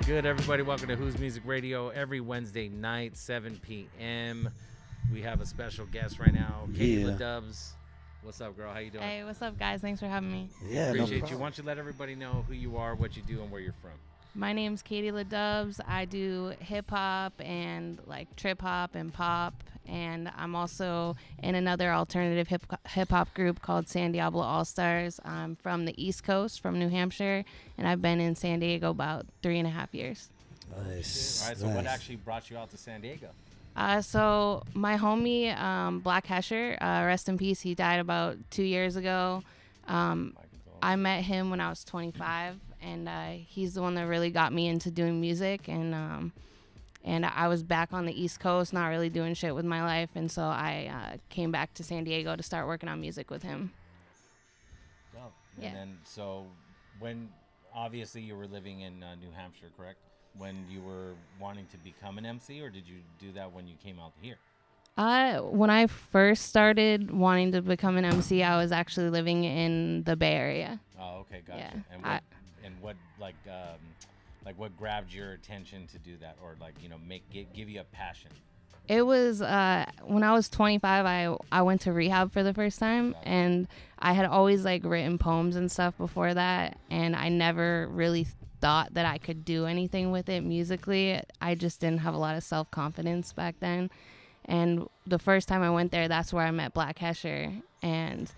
good, everybody? Welcome to Who's Music Radio every Wednesday night, 7 p.m. We have a special guest right now, Katie LaDubz. What's up, girl? How you doing? Hey, what's up, guys? Thanks for having me. Yeah, Appreciate you. Why don't you let everybody know who you are, what you do, and where you're from? My name's Katie LaDubz. I do hip-hop and, like, trip-hop and pop. And I'm also in another alternative hip-hop group called San Diablo All-Stars. I'm from the East Coast, from New Hampshire. And I've been in San Diego about 3.5 years. Nice. All right, so what actually brought you out to San Diego? So my homie, Black Hesher, rest in peace, he died about 2 years ago. I met him when I was 25, and he's the one that really got me into doing music. And I was back on the East Coast, not really doing shit with my life, and so I came back to San Diego to start working on music with him. Oh, Yeah. And then, so when, obviously you were living in New Hampshire, correct? When you were wanting to become an MC, or did you do that when you came out here? When I first started wanting to become an MC, I was actually living in the Bay Area. Oh, okay, gotcha. Yeah. And what what grabbed your attention to do that, or give you a passion? It was when I was 25, I went to rehab for the first time, and I had always written poems and stuff before that, and I never really thought that I could do anything with it musically. I just didn't have a lot of self-confidence back then. And the first time I went there, that's where I met Black Hesher, and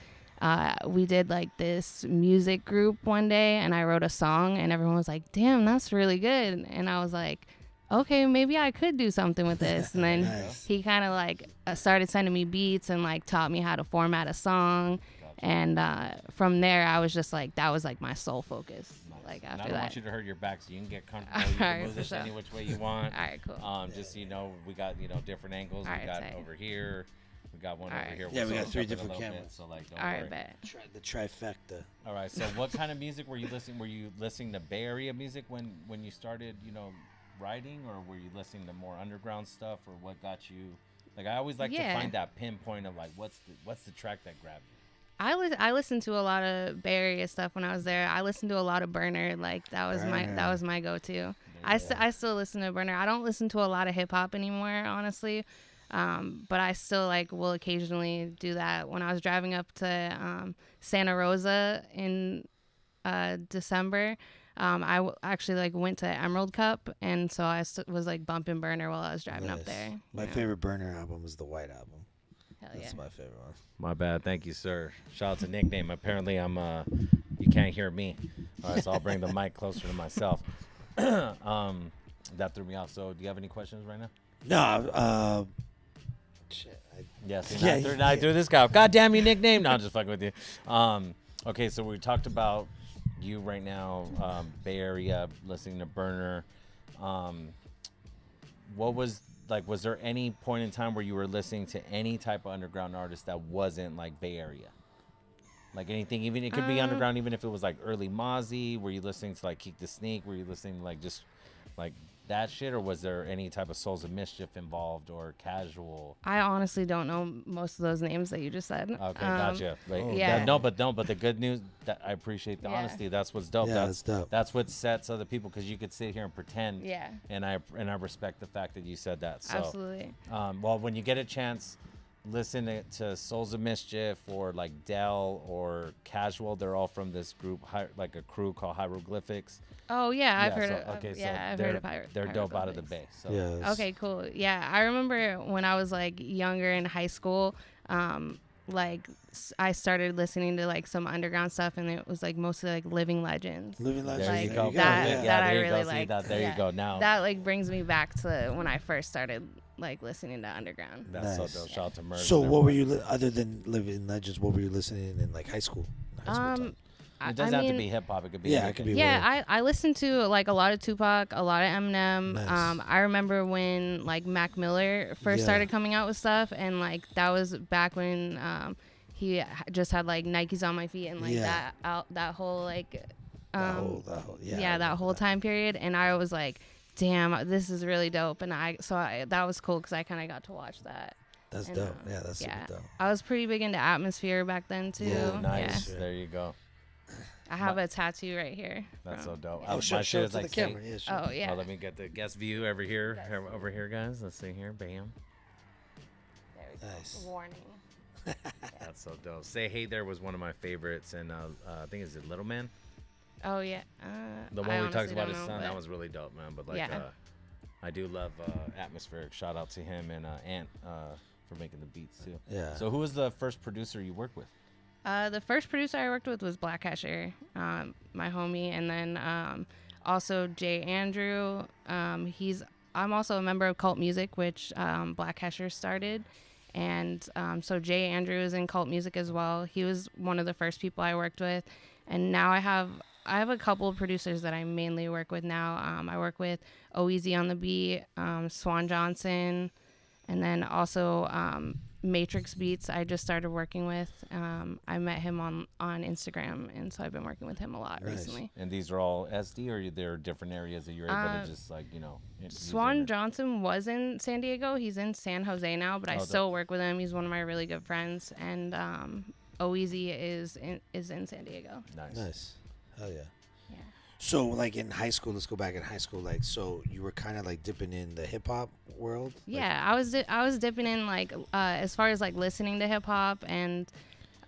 we did this music group one day, and I wrote a song, and everyone was like, damn, that's really good. And I was like, okay, maybe I could do something with this. And then he kind of started sending me beats and taught me how to format a song. And from there, I was just that was my sole focus. After and I don't that, want you to hurt your back, so you can get comfortable. You can move this any which way you want. All right, cool. Just so you know, we got different angles. All we right, got tight. over here. We got one All over right. here. Yeah, we We'll got 3 switch up it a different little cameras. bit, so don't All worry. right, bet. The trifecta. All right. So, what kind of music were you listening? Were you listening to Bay Area music when you started, writing, or were you listening to more underground stuff, or what got you? I always like to find that pinpoint of what's the track that grabbed you. I listened to a lot of Bay Area stuff when I was there. I listened to a lot of Burner. That was my go-to. I still listen to Burner. I don't listen to a lot of hip hop anymore, honestly. But I still will occasionally do that. When I was driving up to Santa Rosa in December, I actually went to Emerald Cup, and so I was bumping Burner while I was driving up there. My favorite Burner album is the White Album. Hell That's yeah. my favorite one. My bad. Thank you, sir. Shout out to nickname. Apparently, I'm you can't hear me. All right, so I'll bring the mic closer to myself. That threw me off. So, do you have any questions right now? No, shit. I threw this guy off. God damn you, nickname. No, I'm just fucking with you. Okay, so we talked about you right now, Bay Area, listening to Burner. What was was there any point in time where you were listening to any type of underground artist that wasn't Bay Area? Anything, even it could be underground, even if it was early Mozzie. Were you listening to Keek the Sneak? Were you listening to just that shit, or was there any type of Souls of Mischief involved, or Casual? I honestly don't know most of those names that you just said. Okay, gotcha. Yeah. But the good news, that I appreciate the honesty. That's what's dope. Yeah, that's dope. That's what sets other people, because you could sit here and pretend. Yeah. And I respect the fact that you said that. So, Absolutely. Well, when you get a chance, listen to Souls of Mischief, or Dell, or Casual. They're all from this group, a crew called Hieroglyphics. Oh yeah, I've heard. I've heard of Hieroglyphics. They're dope out of the Bay. So. Yes. Okay, cool. Yeah, I remember when I was younger in high school, I started listening to some underground stuff, and it was mostly Living Legends. Living Legends. There you go. That I really like. like. There you go. Now that brings me back to when I first started listening to underground. That's Nice. so dope. Shout out to Merv. So what were you, other than Living Legends, what were you listening in high school? It doesn't have to be hip hop. It could be. Yeah, it could be. Yeah, I listened to a lot of Tupac, a lot of Eminem. Nice. I remember when Mac Miller first started coming out with stuff, and that was back when he just had Nikes on my feet, and that whole that whole time period, and I was damn, this is really dope, and that was cool because I kind of got to watch that. That's dope. Yeah, that's super dope. I was pretty big into Atmosphere back then too. Yeah, nice. Yeah. There you go. I have a tattoo right here. That's from- so dope. Oh, My show shit it is to the like camera. Yeah, sure. Oh yeah. Oh, let me get the guest view over here. Over here, guys. Let's see here. Bam. There we go. Nice. Warning. That's so dope. Say Hey There was one of my favorites, and I think it's Little Man. Oh yeah. The I one we talked honestly about don't his know, son. That but- was really dope, man. But like, Yeah. I do love Atmospheric. Shout out to him and Ant for making the beats too. Yeah. So who was the first producer you worked with? The first producer I worked with was Black Casher, my homie, and then also Jay Andrew. I'm also a member of Cult Music, which Black Casher started, and so Jay Andrew is in Cult Music as well. He was one of the first people I worked with, and now I have a couple of producers that I mainly work with now. I work with Oeasy on the beat, Swan Johnson, and then also Matrix Beats I just started working with. I met him on Instagram, and so I've been working with him a lot Nice. recently. And these are all SD, or there are different areas that you're able to just like use Swan them? Johnson was in San Diego. He's in San Jose now, but I Oh, still work with him. He's one of my really good friends, and Oeasy is in San Diego. Nice. Hell yeah. Yeah. So, like in high school, let's go back in high school. Like, so you were kind of like dipping in the hip hop world. Yeah, I was dipping in like as far as like listening to hip hop, and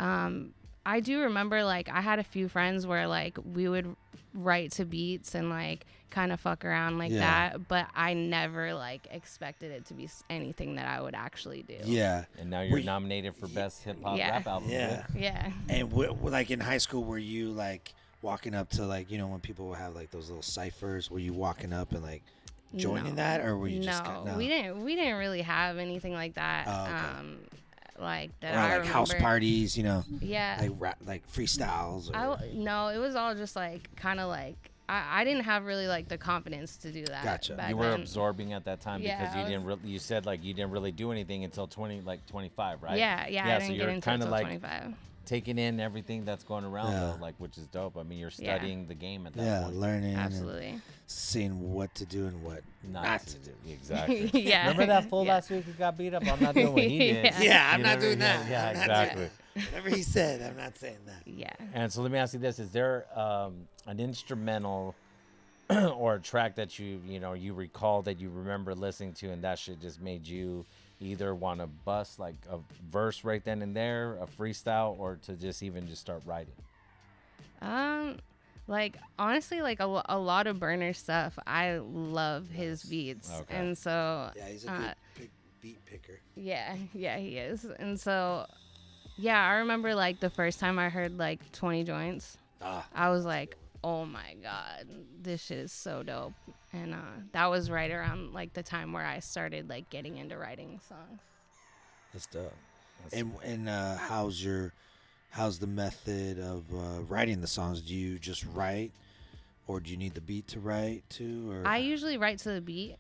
I do remember like I had a few friends where like we would write to beats and like kind of fuck around like Yeah. that, but I never like expected it to be anything that I would actually do. Yeah. And now you're Were- nominated for best hip hop Yeah. rap album. Yeah. Yeah. And like in high school, were you like walking up to like when people would have like those little ciphers? Were you walking up and like joining No. that, or were you No, just kinda, we didn't really have anything like that. Oh, okay. Like that or I like remember. house parties, Yeah. like rap, like freestyles? Or, No, it was all just like kind of like I didn't have really like the confidence to do that. Gotcha. back You were then. absorbing at that time Yeah, because you I didn't. You said like you didn't really do anything until 25, right? Yeah, I so didn't you're get into it kind of until like 25. taking in everything that's going around, Yeah. though, like which is dope. I mean, you're Yeah. studying the game at that yeah, point. learning, and Absolutely. seeing what to do and what Not to do. Exactly. Yeah. Remember that fool Yeah. last week who got beat up? I'm not doing what he did. Yeah. Yeah, I'm You not never- doing that. Yeah, I'm not doing exactly. Whatever he said, I'm not saying that. Yeah. And so let me ask you this: is there an instrumental or a track that you recall that you remember listening to, and that shit just made you either want to bust like a verse right then and there, a freestyle, or to just start writing? Like honestly, like a lot of Burner stuff. I love his beats, Okay. and so Yeah, he's a good big beat picker. yeah, he is, and so yeah, I remember like the first time I heard like 20 Joints, Ah, I was like, oh my god, this shit is so dope, and that was right around like the time where I started like getting into writing songs. that's dope. And how's the method of writing the songs? Do you just write, or do you need the beat to write too? Or I usually write to the beat,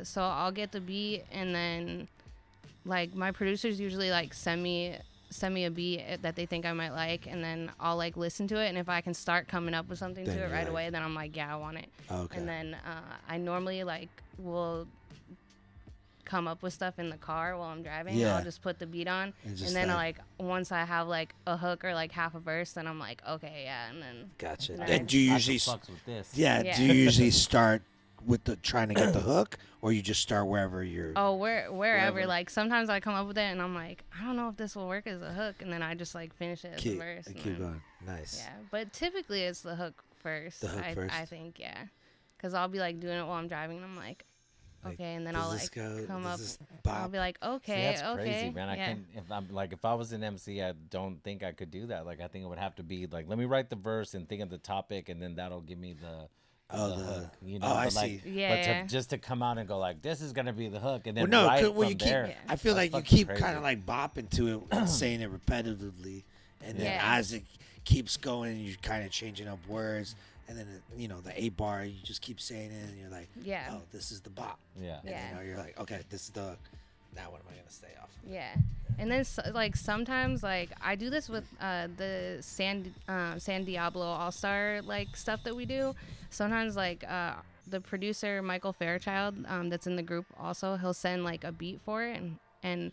so I'll get the beat, and then like my producers usually like send me a beat that they think I might like, and then I'll like listen to it, and if I can start coming up with something Then to it you right like- away, then I'm like, yeah, I want it. Okay. And then I normally like will come up with stuff in the car while I'm driving. Yeah. I'll just put the beat on, And and just then like- once I have like a hook or like half a verse, then I'm like, okay, yeah, and then Gotcha. Nice. And do you I usually can fucks with this. yeah, Yeah. do you usually start with the trying to get the hook, or you just start wherever you're wherever. Wherever. Like sometimes I come up with it and I'm like, I don't know if this will work as a hook, and then I just like finish it as a verse. and keep then- going. Nice. Yeah, but typically it's the hook first. The hook I first? think, yeah, because I'll be like doing it while I'm driving, and I'm like, Like, okay, and then does I'll this like go- come does up. this I'll bop? be like, See, okay, that's okay, crazy, man. I yeah. can if I was an MC, I don't think I could do that. Like I think it would have to be like, let me write the verse and think of the topic, and then that'll give me the Oh, the- hook. I but like, see. Yeah, But yeah. just to come out and go like, this is gonna be the hook, and then Well, no, write 'cause- well, from you keep. there. Yeah. I feel That's like you fucking keep crazy. kind of like bopping to it and saying it repetitively, and then Yeah. as it keeps going, you're kind of changing up words, and then the 8 bar, you just keep saying it, and you're like, Yeah. oh, this is the bop, Yeah. and Yeah. then you're like, okay, this is the. Now what am I gonna stay off? Yeah, and then like sometimes like I do this with the San Diablo All Star like stuff that we do. Sometimes like the producer Michael Fairchild that's in the group also, he'll send like a beat for it, and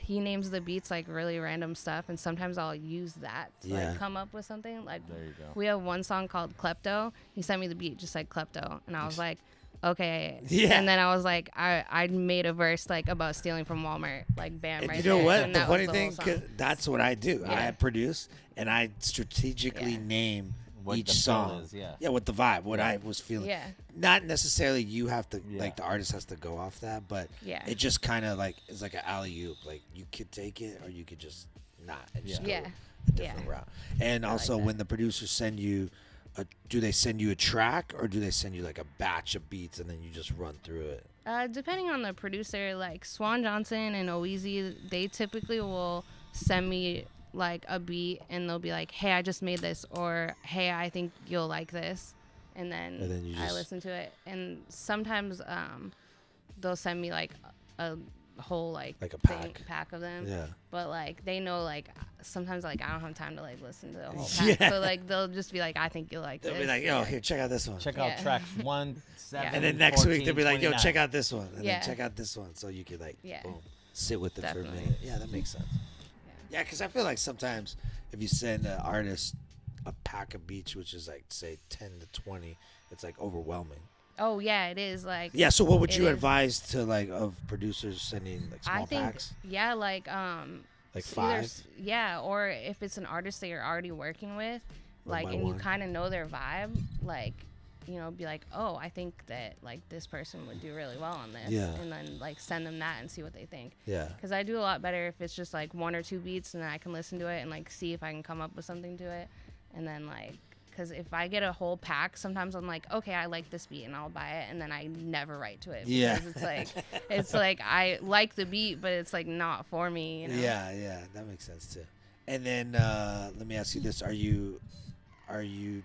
he names the beats like really random stuff, and sometimes I'll use that to like come up with something. Like There you go. we have one song called Klepto. He sent me the beat just like Klepto, and I was like, okay. Yeah. And then I was like, I made a verse like about stealing from Walmart, like bam, And right you know there. what? And The that was funny the thing, whole song. 'cause that's what I do. Yeah. I produce and I strategically Yeah. name What each the feel song. is, yeah. Yeah, what the vibe, what I was feeling. Yeah. Not necessarily you have to, Yeah. like the artist has to go off that, but Yeah. it just kind of like is like an alley-oop. Like you could take it or you could just not and just Yeah. go a different route. And I like also that. when the producers send you, do they send you a track or do they send you like a batch of beats and then you just run through it? Depending on the producer, like Swan Johnson and Oezy, they typically will send me like a beat and they'll be like, hey, I just made this, or hey, I think you'll like this, and then you I just- listen to it. And sometimes they'll send me like a whole like Like a pack of them. Yeah. But like they know like sometimes like I don't have time to like listen to the whole pack, Yeah. so like they'll just be like, I think you'll like They'll this. be like, yo, here, check out this one. Check Yeah. out tracks 1, 7, And then next week 14, they'll be like, yo, 29. check out this one. And Yeah. then check out this one. So you could like Yeah. boom, sit with it for a Definitely. minute. Yeah, that makes sense. Yeah, because I feel like sometimes if you send an artist a pack of beats, which is like, say, 10 to 20, it's like overwhelming. Oh yeah, it is like. Yeah, so what would It you is. advise to like of producers sending like small I think packs? yeah, like Like it's either 5? yeah, or if it's an artist that you're already working with, One like by and one. you kind of know their vibe, like be like, oh, I think that like this person would do really well on this, Yeah. and then like send them that and see what they think. Yeah. Because I do a lot better if it's just like 1 or 2 beats, and then I can listen to it and like see if I can come up with something to it, and then like. Because if I get a whole pack, sometimes I'm like, okay, I like this beat, and I'll buy it, and then I never write to it. Yeah. Because it's like I like the beat, but it's like not for me. You know? Yeah, that makes sense too. And then let me ask you this: Are you are you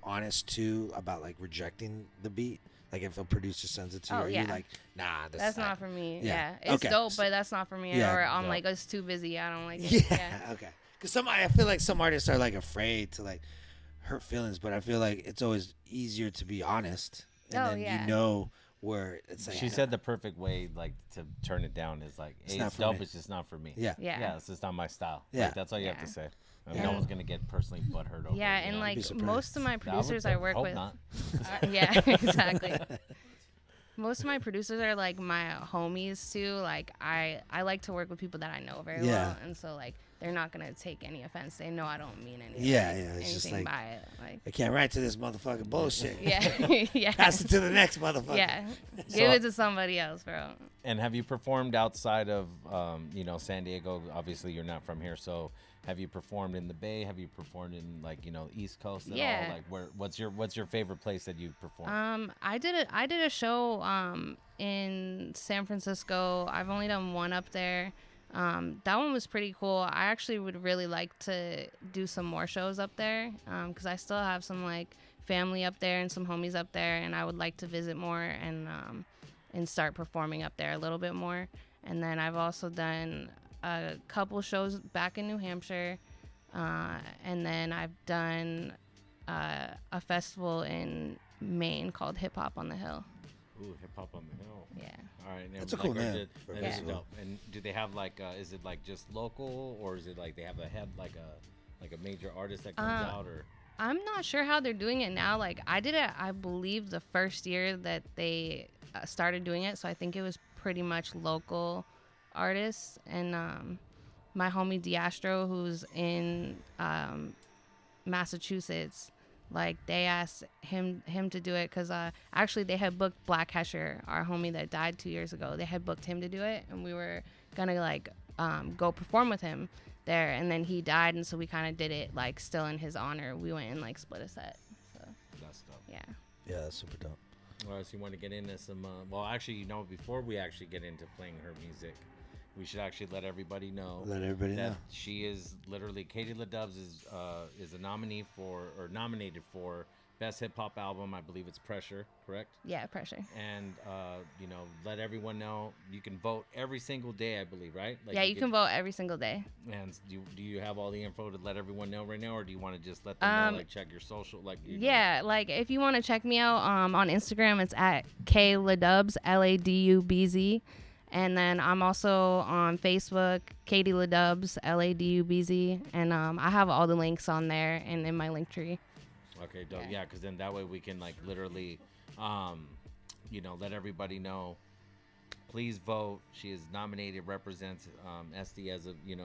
honest too about like rejecting the beat? Like if a producer sends it to you, Oh, are yeah. you like, nah, That's not for me. Yeah. Yeah, it's Okay. dope, but that's not for me. Yeah, Or I'm dope. like, it's too busy. I don't like it. Yeah. Yeah. Okay. Because I feel like some artists are like afraid to like hurt feelings, but I feel like it's always easier to be honest, and Oh, then yeah. you know where it's like. She said the perfect way like to turn it down is like, hey, not it's for dope, me. it's just not for me. Yeah. Yeah. Yeah, it's just not my style. Yeah. Like, that's all you have Yeah. to say. I mean, And- no one's gonna get personally butthurt over Yeah, it. you and know? like surprised. most of my I would producers I work hope with, not. yeah, exactly. Most of my producers are like my homies too. Like I like to work with people that I know very Yeah. well, and so like they're not gonna take any offense. They know I don't mean anything. Yeah, yeah, it's just anything like- by it. Like I can't write to this motherfucking bullshit. yeah, yeah, Pass it to the next motherfucker. yeah. So- Give it to somebody else, bro. And have you performed outside of, San Diego? Obviously, you're not from here, so have you performed in the Bay? Have you performed in like, East Coast at Yeah. all? Like, what's your favorite place that you've performed? I did a show in San Francisco. I've only done one up there. That one was pretty cool. I actually would really like to do some more shows up there because I still have some like family up there and some homies up there, and I would like to visit more and start performing up there a little bit more. And then I've also done a couple shows back in New Hampshire, and then I've done a festival in Maine called Hip Hop on the Hill. Ooh, Hip Hop on the Hill. Yeah. All right, That's a cool name for a That is festival. dope. And do they have like, is it like just local, or is it like they have a head like a major artist that comes out, or? I'm not sure how they're doing it now. Like I did it, I believe the first year that they started doing it. So I think it was pretty much local artists. And my homie Diastro, who's in Massachusetts, like they asked him to do it because actually they had booked Black Hesher, our homie that died 2 years ago. They had booked him to do it, and we were gonna like go perform with him there, and then he died, and so we kind of did it like still in his honor. We went and like split a set. So That's dope. yeah. Yeah, that's super dope. All right, so you want to get into some? Well, actually, before we actually get into playing her music, we should actually let everybody know Let everybody that know. she is literally Katie LaDubz is a nominee nominated for Best Hip Hop Album. I believe it's Pressure, correct? Yeah, Pressure. And let everyone know you can vote every single day, I believe, right? Like Yeah, you can vote every single day. And do you have all the info to let everyone know right now, or do you want to just let them know, like check your social, like? Yeah, like if you want to check me out on Instagram, it's at KLaDubz, LADUBZ. And then I'm also on Facebook, Katie LaDubz, LaDubz, and I have all the links on there and in my link tree. Okay, dope. Yeah, because then that way we can like literally, let everybody know. Please vote. She is nominated, represents SD as of, you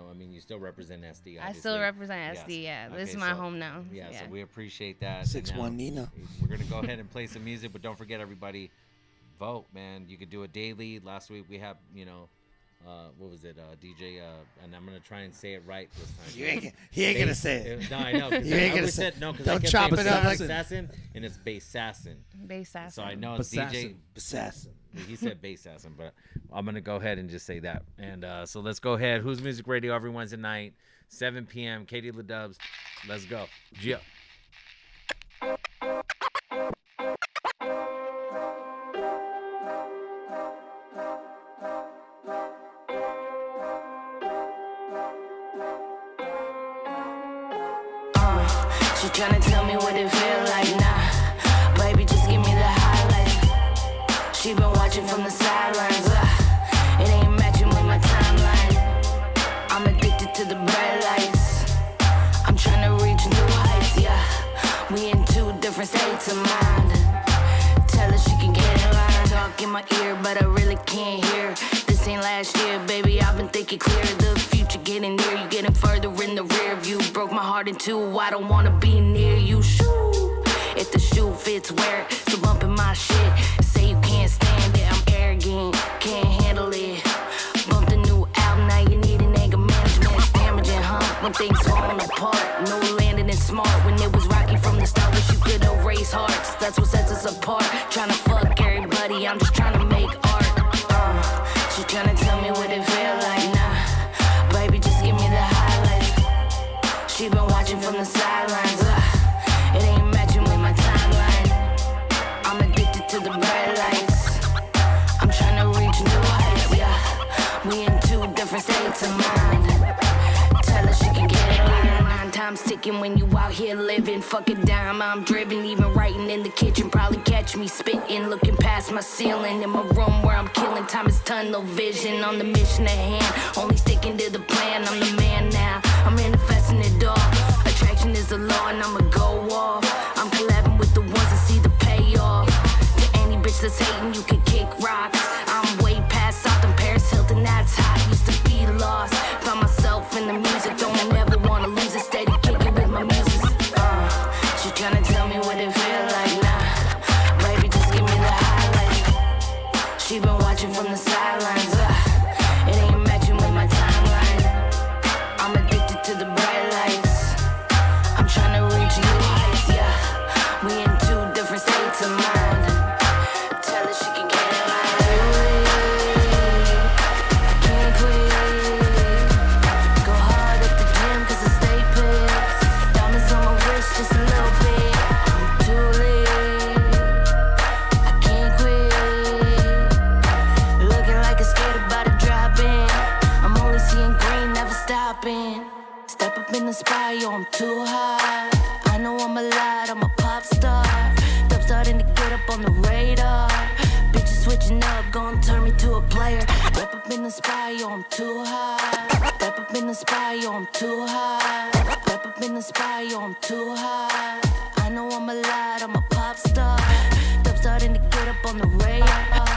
still represent SD, obviously. I still represent SD, yeah. This is my home now. Yeah, so we appreciate that. 6'1" Nina. We're going to go ahead and play some music, but don't forget, everybody, vote, man. You could do it daily. Last week we have, what was it, DJ, and I'm going to try and say it right this time. He ain't going to say it. No, I know. You ain't going to say it. No, because don't chop it up like Assassin, and it's Bassassin. Bassassin. So I know it's DJ. Assassin. He said Bassassin, but I'm going to go ahead and just say that. And so let's go ahead. Who's Music Radio every Wednesday night, 7 p.m. Katie LaDubz. Let's go. Gio. She tryna tell me what it feel like, nah. Baby, just give me the highlights. She been watching from the sidelines, it ain't matching with my timeline. I'm addicted to the bright lights. I'm tryna reach new heights, yeah. We in two different states of mind. Tell her she can get in line. Talk in my ear, but I really can't hear. This ain't last year, baby, I've been thinking clear. The future getting near, you getting further in the rear view. Broke my heart in two, I don't wanna be near you. Shoo, if the shoe fits, wear it. So bumping my shit, say you can't stand it. I'm arrogant, can't handle it. Bumped a new album, now you need an anger management. It's damaging, huh? When things falling apart, no landing is smart. When it was rocky from the start, wish you could erase hearts. That's what sets us apart. Tryna fuck everybody, I'm just tryna make art. She tryna tell me what it feel like, nah. Baby, just give me the highlights. She been watching from the sidelines, it ain't matching with my timeline. I'm addicted to the bright lights. I'm tryna reach new heights, yeah. We in two different states of mind. Tell her she can get it right. 9 times ticking when you out here living. Fuck a dime, I'm driven, even writing in the kitchen. Probably catch me spitting, looking past my ceiling. In my room where I'm killing, time is tunnel vision. On the mission at hand, only sticking to the plan. I'm the man now, I'm manifesting it all. Attraction is the law and I'ma go off. I'm collabing with the ones that see the payoff. To any bitch that's hating, you can kick rocks. I'm way past South and Paris Hilton, that's hot. Used to be lost, found myself in the music. Don't ever wanna lose it, steady kicking with my music. She tryna tell me what it feel like, nah. Baby, just give me the highlights. She been watching from the sidelines, it ain't matching with my timeline. I'm addicted to the bright lights. I'm tryna reach new heights, yeah. We in two different states of mind. Tell her she can get it right. I can't quit. Go hard at the gym 'cause I stay pissed. Diamonds on my wrist just a little bit. I'm too lit. I can't quit. Looking like a skater about to drop in. I'm only seeing green, never stopping. Step up in the spot, yo, I'm too high. I know I'm a lot, I'm a pop star. Dub starting to get up on the radar. Bitches switching up, gon' turn me to a player. Step up in the spot, yo, I'm too high. Step up in the spot, yo, I'm too high. Step up in the spot, yo, I'm too high. I know I'm a lot, I'm a pop star. Dub starting to get up on the radar.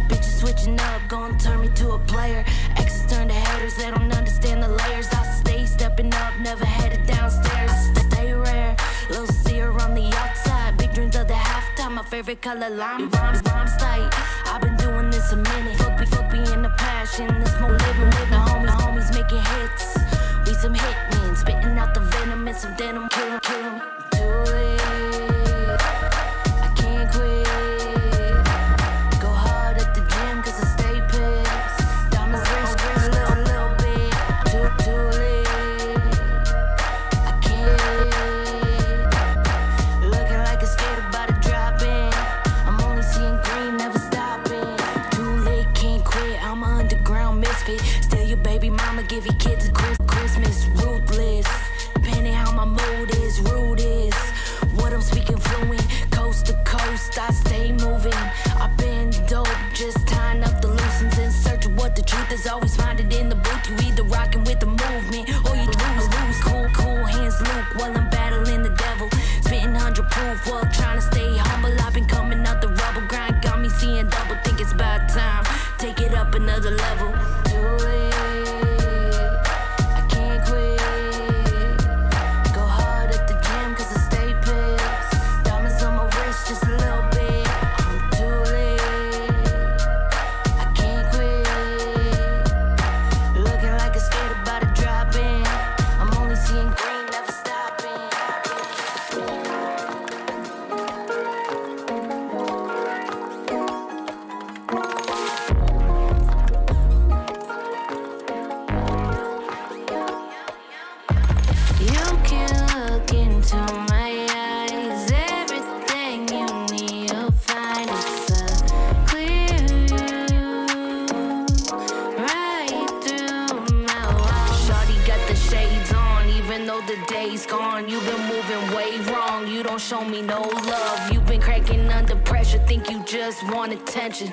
Bitches switching up, gon' turn me to a player. Exes turn to haters, they don't understand the layers. I stay stepping up, never headed downstairs. Stay rare, little seer on the outside. Big dreams of the halftime, my favorite color lime. Rhymes tight, I've been doing this a minute. Fuck being the passion, this more living with the homies making hits. We some hitmen, spitting out the venom and some denim. Kill 'em, do it. I can't quit. Go hard at the gym 'cause I stay pissed. Diamonds a little bit. Too lit. I can't. Looking like a skater about to drop in. I'm only seeing green, never stopping. Too lit, can't quit. I'm an underground misfit. Still your baby mama, give your kids a Christmas. Ruthless, depending how my mood is. Rude is what I'm speaking fluent. Coast to coast, I stay moving. I've been dope, just tying up the loose ends in search of fuck, trying to stay humble. I've been coming out the rubble grind, got me seeing double. Think it's about time, take it up another level. Do it, I can't quit. Go hard at the gym 'cause I stay pissed. Diamonds on my wrist, just a little bit. I'm too late, I can't quit. Looking like a skate about to drop in. I'm only seeing green, never stopping. You can look into my eyes. Everything you need, you'll find. It's a clear right through my walls. Shawty got the shades on, even though the day's gone. You've been moving way wrong. You don't show me no love. You've been cracking under pressure. Think you just want attention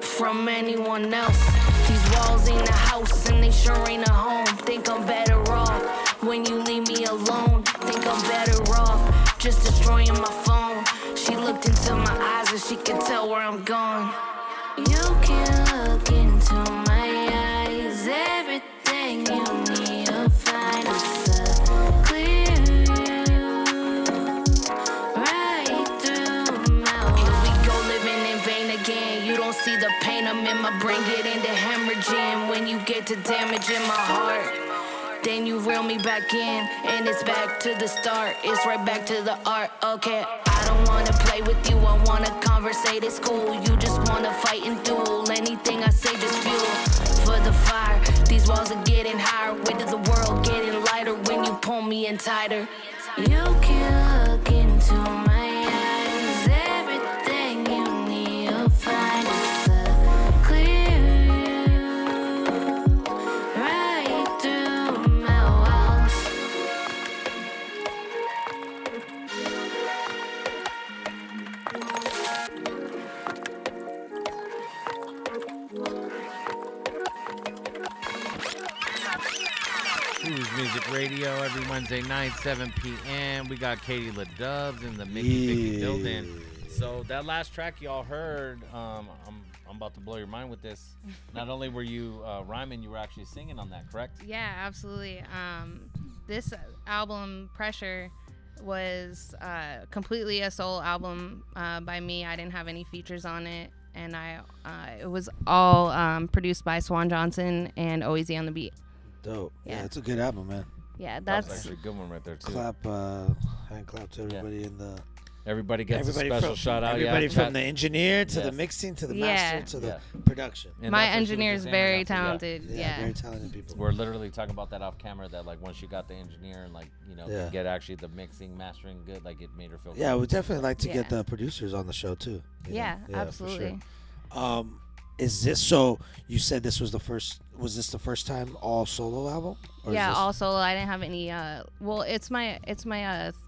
from anyone else. These walls ain't a house and they sure ain't a home. Think I'm better off when you leave me alone. Think I'm better off just destroying my phone. She looked into my eyes and she could tell where I'm going. You can look into my eyes. Everything you need, you'll find. It's a clear right through my walls. Here we go, living in vain again. You don't see the pain I'm in my brain, get into hemorrhaging. When you get to damaging my heart, then you reel me back in, and it's back to the start. It's right back to the art. Okay, I don't wanna play with you, I wanna conversate, it's cool. You just wanna fight and duel. Anything I say, just fuel for the fire. These walls are getting higher. Weight of the world getting lighter when you pull me in tighter. You can look into my eyes. Everything you need, you'll find. It's a clear right through my walls. Who's Music Radio every Wednesday night, 7 p.m. We got Katie LaDubz in the Mickey Vicky building. So that last track y'all heard, I'm about to blow your mind with this. Not only were you rhyming, you were actually singing on that, correct? Yeah, absolutely. This album, Pressure, was completely a solo album by me. I didn't have any features on it, and it was all produced by Swan Johnson and Oezy on the beat. Dope. Yeah. Yeah, it's a good album, man. Yeah, That's that's actually a good one right there, too. Clap, hand clap to everybody in the. Everybody gets a special from, shout out. Everybody Yeah, from the engineer to the Yes. mixing to the Yeah. master to the production. And my that's what she was engineer is just saying, very like, yeah. talented. Yeah. Very talented people. We're literally talking about that off camera, that like once she got the engineer and like, you know, Yeah. get actually the mixing, mastering good, like it made her feel Yeah, good. we'd definitely like to Yeah. get the producers on the show too. you know? Yeah, for absolutely. sure. Is this so? You said this was the first. Was this the first time all solo album? Or is Yeah, this- all solo. I didn't have any. Well, it's my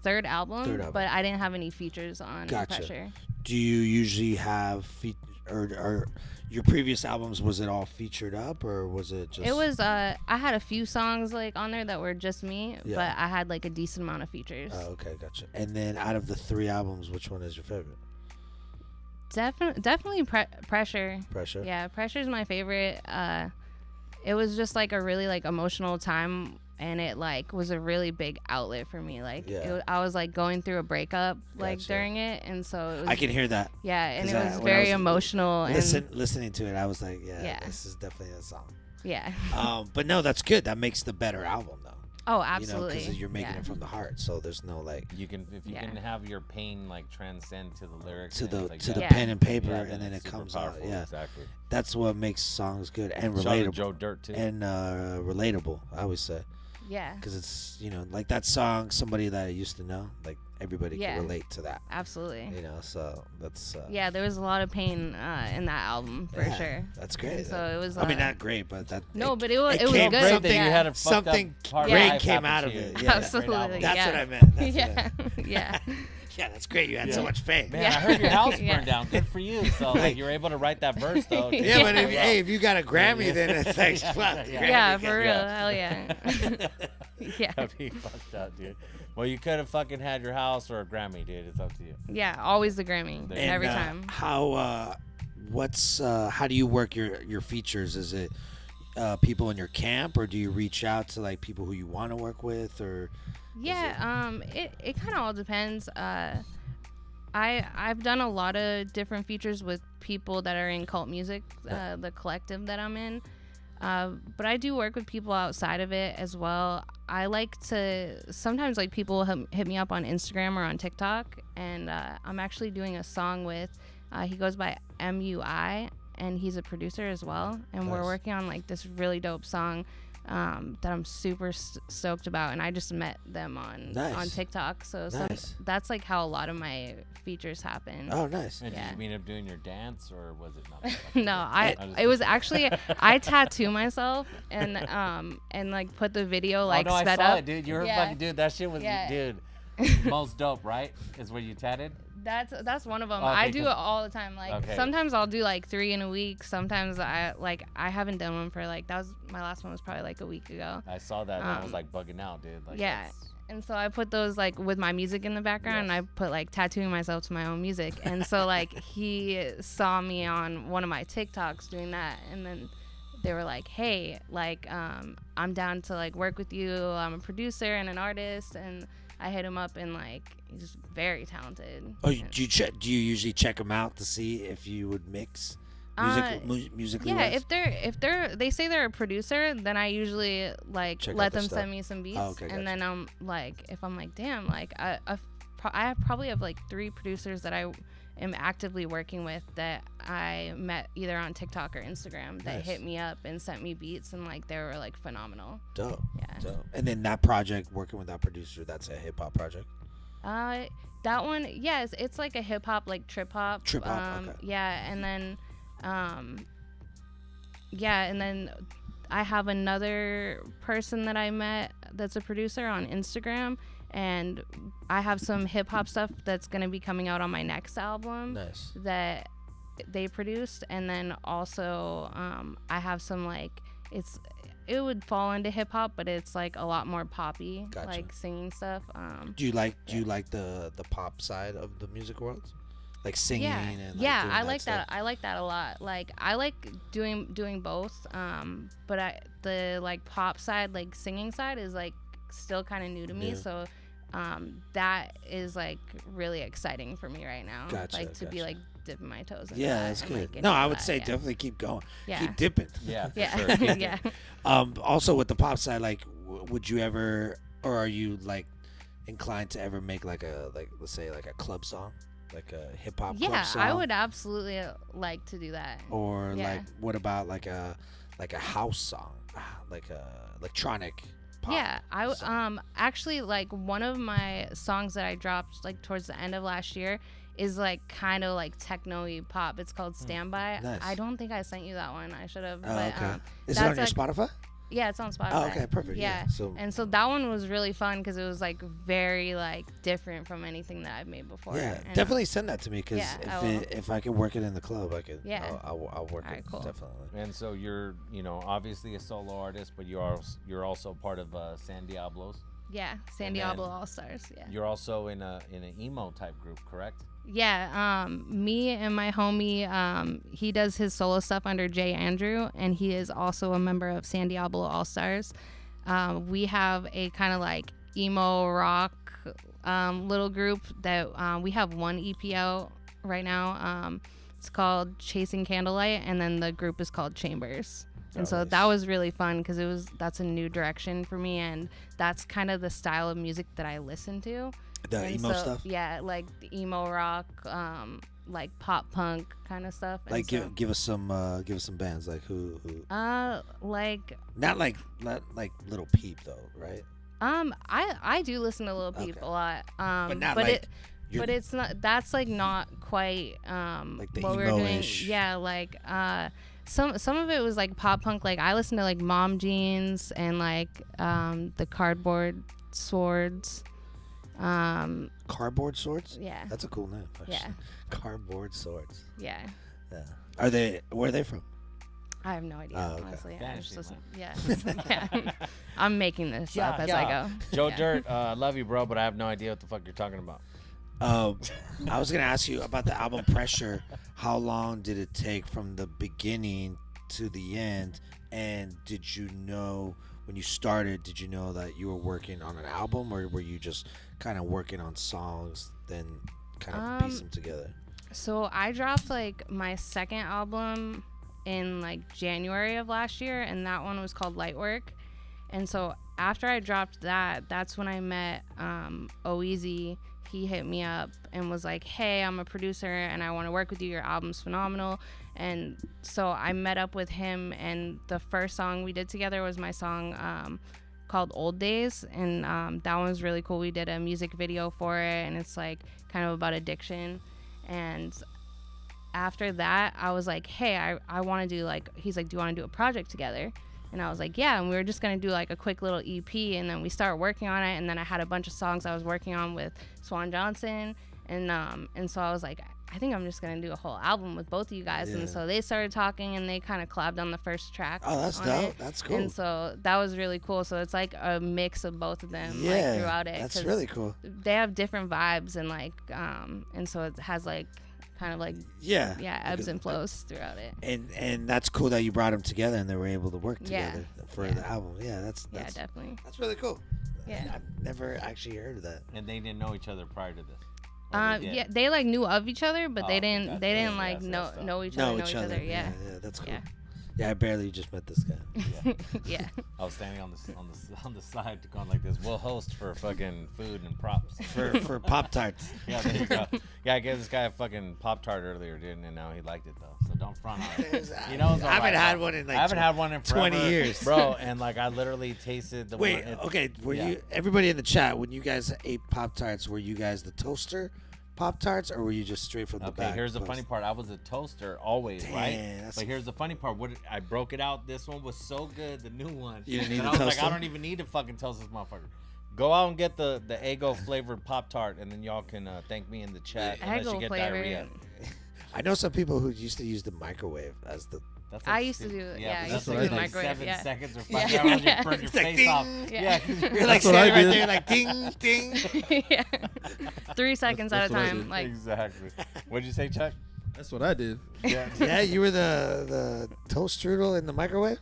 third album, Third album. but I didn't have any features on Gotcha. Pressure. Do you usually have or your previous albums? Was it all featured up or was it just? It was. I had a few songs like on there that were just me, Yeah. but I had like a decent amount of features. Oh, okay, gotcha. And then out of the 3 albums, which one is your favorite? Definitely Pressure. Pressure. Yeah, Pressure's my favorite. It was just like a really like emotional time, and it like was a really big outlet for me. Like Yeah. I was like going through a breakup like Gotcha. during it, and so it was, I can hear that. yeah, and 'Cause it I- was when I very was emotional. Listening to it, I was like, Yeah. this is definitely a song. And yeah. But no, that's good. That makes the better album, though. Oh, You know, absolutely. because you're making yeah. it from the heart. So there's no like You can, if you Yeah. can have your pain like transcend to the lyrics to and the things like to that, the Yeah. pen and paper, yeah, and then it's it super comes out. powerful, Yeah, exactly. that's what makes songs good and Shout out to relatable Joe Dirt too. and relatable. I always say. Yeah, Because it's, like that song, somebody that I used to know, like everybody Yeah. can relate to that, absolutely. so that's Yeah, there was a lot of pain in that album for yeah, sure. that's great. So it was. I mean, not great, but that No, but it was came good. Great that yeah. you had a fucked something up part great of life came happen out to of you. it. Yeah, Absolutely. great album. That's yeah. what I meant. That's what I yeah, meant. yeah. Yeah, that's great. You had so much fame. Man, I heard your house burned down. Good for you. So like you were able to write that verse though. Yeah, but if you got a Grammy, then it's like, fuck. Yeah, for real. Hell yeah. Yeah. That'd be fucked up, dude. Well, you could have fucking had your house or a Grammy, dude. It's up to you. Yeah, always the Grammy. And, every time. How do you work your features? Is it people in your camp, or do you reach out to like people who you want to work with, or? Yeah, it kind of all depends. I've done a lot of different features with people that are in cult music, the collective that I'm in. But I do work with people outside of it as well. I like to sometimes like people hit me up on Instagram or on TikTok, and I'm actually doing a song with. He goes by MUI, and he's a producer as well. And we're working on like this really dope song that I'm super stoked about, and I just met them on TikTok. So that's like how a lot of my features happen. Oh, nice. And did you mean up doing your dance, or was it not? No, it was actually I tattoo myself and like put the video like I sped saw up. it, dude. You were fucking dude. That shit was dude. Most dope, right? Is where you tatted. That's one of them. Okay, I do it all the time. Like okay. Sometimes I'll do like 3 in a week. Sometimes I haven't done one for like my last one was probably like a week ago. I saw that and I was like bugging out, dude. Like, yeah. And so I put those like with my music in the background. Yes. And I put like tattooing myself to my own music. And so like he saw me on one of my TikToks doing that, and then they were like, hey, like I'm down to like work with you. I'm a producer and an artist, and I hit him up, and like he's very talented. Oh, do you usually check them out to see if you would mix musically? Yeah, wise? if they say they're a producer, then I usually like let them send me some beats, and then I'm like, if I'm like, damn, like I probably have like 3 producers that I am actively working with that I met either on TikTok or Instagram that hit me up and sent me beats, and like they were like phenomenal. Dope. Yeah. Dope. And then that project, working with that producer, that's a hip hop project. That one, yes, it's like a hip hop, like trip hop. Trip hop. Okay. Yeah, and then I have another person that I met that's a producer on Instagram, and I have some hip hop stuff that's gonna be coming out on my next album. Nice. That they produced, and then also I have some like it would fall into hip hop, but it's like a lot more poppy, like singing stuff. Do you like the pop side of the music world, like singing and doing I like stuff? that. I like that a lot. Like I like doing both. But the like pop side, like singing side, is like still kind of new to me. So that is like really exciting for me right now. To be like dipping my toes in that. That's good. Like, no, I would say definitely keep going. Keep dipping. Yeah. Yeah. Sure. Yeah. Also with the pop side, like would you ever, or are you like inclined to ever make like let's say like a club song, like a hip hop club song? Yeah, I would absolutely like to do that. Or like what about like a house song, like a electronic pop song? Actually, like one of my songs that I dropped like towards the end of last year is like kind of like techno-y pop. It's called Standby. Nice. I don't think I sent you that one. I should have. Oh, okay. Is it on your Spotify? Yeah, it's on Spotify. Oh, okay, perfect. Yeah. And so that one was really fun because it was like very like different from anything that I've made before. Yeah, and definitely send that to me because if I can work it in the club, I could. Yeah. I'll work it. Cool. Definitely. And so you're, obviously a solo artist, but you're also part of San Diablo's. Yeah, San Diablo All Stars. Yeah. You're also in an emo type group, correct? Yeah, me and my homie, he does his solo stuff under J. Andrew, and he is also a member of San Diablo All Stars. We have a kind of like emo rock little group that we have one EP out right now. It's called Chasing Candlelight, and then the group is called Chambers. And so that was really fun because that's a new direction for me, and that's kind of the style of music that I listen to. The emo stuff? Yeah, like the emo rock, like pop punk kind of stuff. Like give us some bands, like who like not like Little Peep though, right? I do listen to Lil Peep a lot. But not but it's not. That's like not quite like the what we were doing. Yeah, like some of it was like pop punk. Like I listened to like Mom Jeans and like the Cardboard Swords. Cardboard Swords? Yeah. That's a cool name. Actually. Yeah. Cardboard Swords. Yeah. Yeah. Where are they from? I have no idea, Oh, okay. honestly. I Fantasy, just man. listen. Yeah. I'm making this up as I go. Joe Yeah. Dirt, love you, bro, but I have no idea what the fuck you're talking about. I was gonna ask you about the album Pressure. How long did it take from the beginning to the end? And did you know when you started? Did you know that you were working on an album, or were you just kind of working on songs, then kind of piece them together? So I dropped like my second album in like January of last year, and that one was called Lightwork. And so after I dropped that, that's when I met Oeasy. He hit me up and was like, hey, I'm a producer and I want to work with you. Your album's phenomenal. And so I met up with him, and the first song we did together was my song called Old Days. And that one was really cool. We did a music video for it, and it's like kind of about addiction. And after that, I was like, hey, I want to do like, he's like, do you want to do a project together? And I was like, yeah. And we were just going to do like a quick little EP. And then we started working on it. And then I had a bunch of songs I was working on with Swan Johnson. And so I was like, I think I'm just going to do a whole album with both of you guys. Yeah. And so they started talking, and they kind of collabed on the first track. Oh, that's on dope. it. That's cool. And so that was really cool. So it's like a mix of both of them like, throughout it. That's 'cause really cool. they have different vibes, and like, and so it has like kind of like Yeah. ebbs and flows throughout it. And that's cool that you brought them together and they were able to work Yeah. together for Yeah. the album. Yeah, that's Definitely. that's really cool. Yeah. I've never actually heard of that. And they didn't know each other prior to this. Or they did? Yeah, they like knew of each other, but Oh, they okay, didn't. gotcha. They didn't Yeah, like so know that's know each Know other. Know each each other. Yeah. Yeah, that's cool. Yeah. Yeah, I barely just met this guy. Yeah. I was standing on the side going like this. We'll host for fucking food and props. for Pop Tarts. Yeah, there you go. Yeah, I gave this guy a fucking Pop Tart earlier, dude, and now he liked it though. So don't front on it. You know, it's I haven't alright, had bro. one in like I haven't had one in 20 forever, years. bro. And like I literally tasted the Wait, one. okay. Were yeah. you everybody in the chat when you guys ate Pop Tarts? Were you guys the toaster Pop Tarts, or were you just straight from the Okay, back? here's the funny part. I was a toaster always, right? that's- But here's the funny part. I broke it out. This one was so good, the new one. You didn't need and the I was like, toaster? I don't even need to fucking toast this motherfucker. Go out and get the Eggo flavored Pop Tart, and then y'all can thank me in the chat unless you Eggo get flavor. diarrhea. I know some people who used to use the microwave as the. That's I used to do it. Yeah, I but used that's to like do the like microwave. 7 Yeah. seconds or 5 Yeah. seconds. Yeah. You burn your It's like face ding. off. Yeah. You're like what I standing right did. there, like ding, ding. Yeah. 3 seconds that's at a what I time. did. Like, Exactly. What'd you say, Chuck? That's what I did. Yeah. Yeah, you were the toast strudel in the microwave.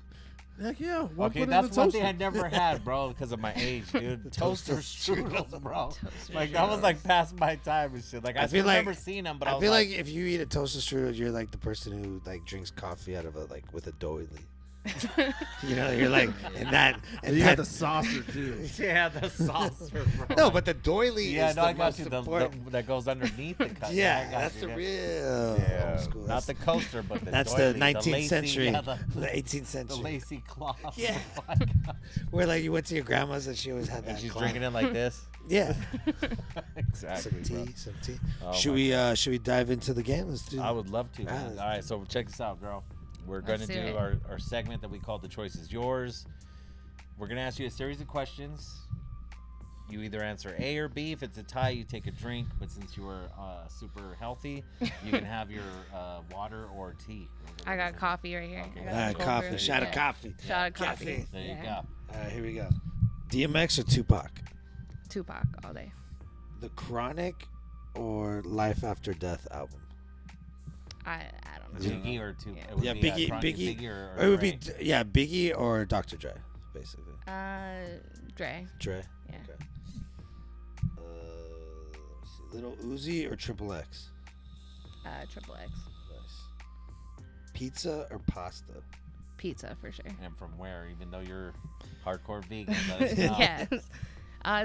Heck yeah. Why Okay, put it in that's the one toaster? thing I never had, bro, because of my age, dude. Toaster strudels, bro. Toaster Like that was like past my time and shit. Like I feel still like- remember seeing them, but I I was feel like, like if you eat a toaster strudel, you're like the person who like drinks coffee out of a like with a doily. You know, you're like and that and You that, got the saucer too. yeah, the saucer, bro. no, but the doily yeah, is no, the I got most you. important. That goes underneath the cut. Yeah, I got that's you, the yeah. real Yeah, old school. not That's, the coaster, but the that's doily, the 19th lacy, century, yeah, the 18th the century, lacy cloth. Yeah. Oh my God. where like you went to your grandma's and she always had that. And she's cloth. drinking it like this. Yeah, Exactly, some bro. tea, some tea. Oh should my we dive into the game? Let's do. I would love to. Man. let's All right, so check this out, girl. We're going to Let's do do it. our segment that we call The Choice is Yours. We're going to ask you a series of questions. You either answer A or B. If it's a tie, you take a drink. But since you are super healthy, you can have your water or tea. I got coffee right here. Okay. I got All right, some cold coffee. brew. Shot of Yeah. coffee. Shot of coffee. Caffeine. There you Yeah. go. All right, here we go. DMX or Tupac? Tupac all day. The Chronic or Life After Death album? I don't know. Biggie or two? Yeah. It would Yeah, be, Biggie. Chronic, Biggie. or Or it would Dre. be Biggie or Dr. Dre, basically. Dre. Dre. Yeah. Okay. Let me see. Little Uzi or Triple X? Triple X. Nice. Pizza or pasta? Pizza for sure. And from where? Even though you're hardcore vegan, let us know. Yes.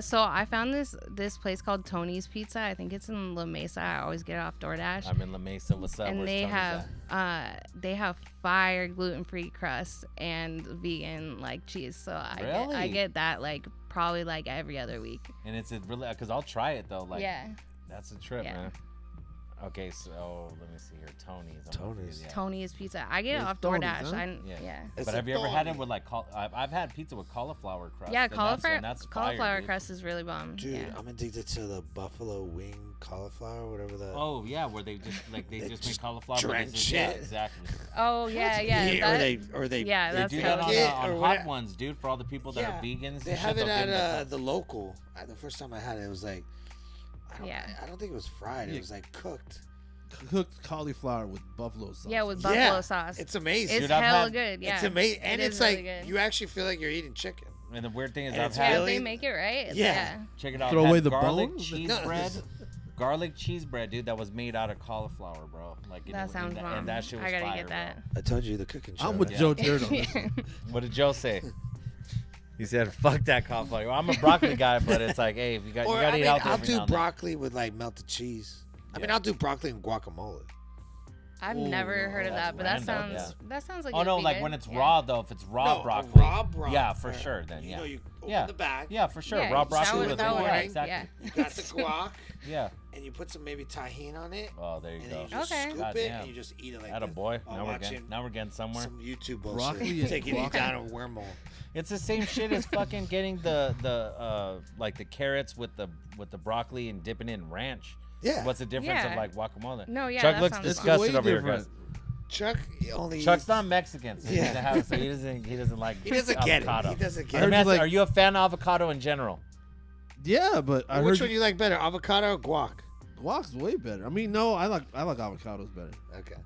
So I found this place called Tony's Pizza. I think it's in La Mesa. I always get it off DoorDash. I'm in La Mesa. What's up? And Where's they Tony's have they have fire gluten-free crust and vegan like cheese. So I Really? get that like probably like every other week. And it's a really because I'll try it though. Like Yeah. that's a trip, Yeah. man. Okay, so let me see here. Tony's. I'm gonna Tony's. yeah. Tony's Pizza. I get it It's off Tony's, DoorDash. huh? Yeah. It's But a have you ever had it Tony. with like I've had pizza with cauliflower crust. Yeah, and that's fire, cauliflower dude. crust is really bomb. Dude, Yeah. I'm addicted to the buffalo wing cauliflower, whatever that. Oh yeah, where they just like they just make just cauliflower. but drench this is- Yeah, it. exactly. Oh yeah, yeah. or they yeah, They that's do how that it on, is. or on what- hot ones, dude. For all the people that are vegans, They and have shit, it they'll give them at the local. The first time I had it, it was like, Yeah. I don't think it was fried. It Yeah. was like cooked. Cooked cauliflower with buffalo sauce. Yeah, with buffalo sauce. It's amazing. It's Dude, I've hella had- good. Yeah. It's amazing, It and is it's really like good. you actually feel like you're eating chicken. And the weird thing is, And I've it's had Yeah, really- they make it right. Yeah. check it out. Throw I've away had the garlic bones? cheese No, bread. this- Garlic cheese bread, dude, that was made out of cauliflower, bro. Like That sounds bomb. and that shit was I gotta fire, get that. I told you the cooking show. I'm with right? Joe Dirt on this. Bro. What did Joe say? He said, "Fuck that cauliflower." Well, I'm a broccoli guy, but it's like, hey, if you got, Or you gotta I eat mean, out there I'll every do now and then. broccoli with like melted cheese. I mean, Yeah. I'll do broccoli and guacamole. I've Ooh, never heard of that's that, but that random, sounds like. Oh it'd no, be like good. when it's Yeah. raw though. If it's raw No, broccoli, raw broccoli. yeah, for sure. Then You yeah, know, you open yeah, the bag. yeah, for sure. Yeah, Raw that broccoli would- with that would yeah, work, exactly. yeah. You got the guac, Yeah. and you put some maybe tahini on it, Oh, there you and go. then you just Okay. scoop God it damn. and you just eat it like Atta this. boy. While Now watching we're getting somewhere. some YouTube Broccoli bullshit. and Taking you guac. down a wormhole. It's the same shit as fucking getting the like the carrots with the broccoli and dipping it in ranch. Yeah. What's the difference of Yeah. like guacamole? No, yeah, Chuck that looks sounds It's disgusted way over here, different. guys. Chuck only Chuck's eats- not Mexican, so he Yeah. doesn't have. So he doesn't like. He doesn't get it. avocado. He doesn't Let get me heard it. you ask you, like- are you a fan of avocado in general? Yeah, but I Which heard one you like better, avocado or guac? guac's way better. I mean, no, I like avocados better. Okay.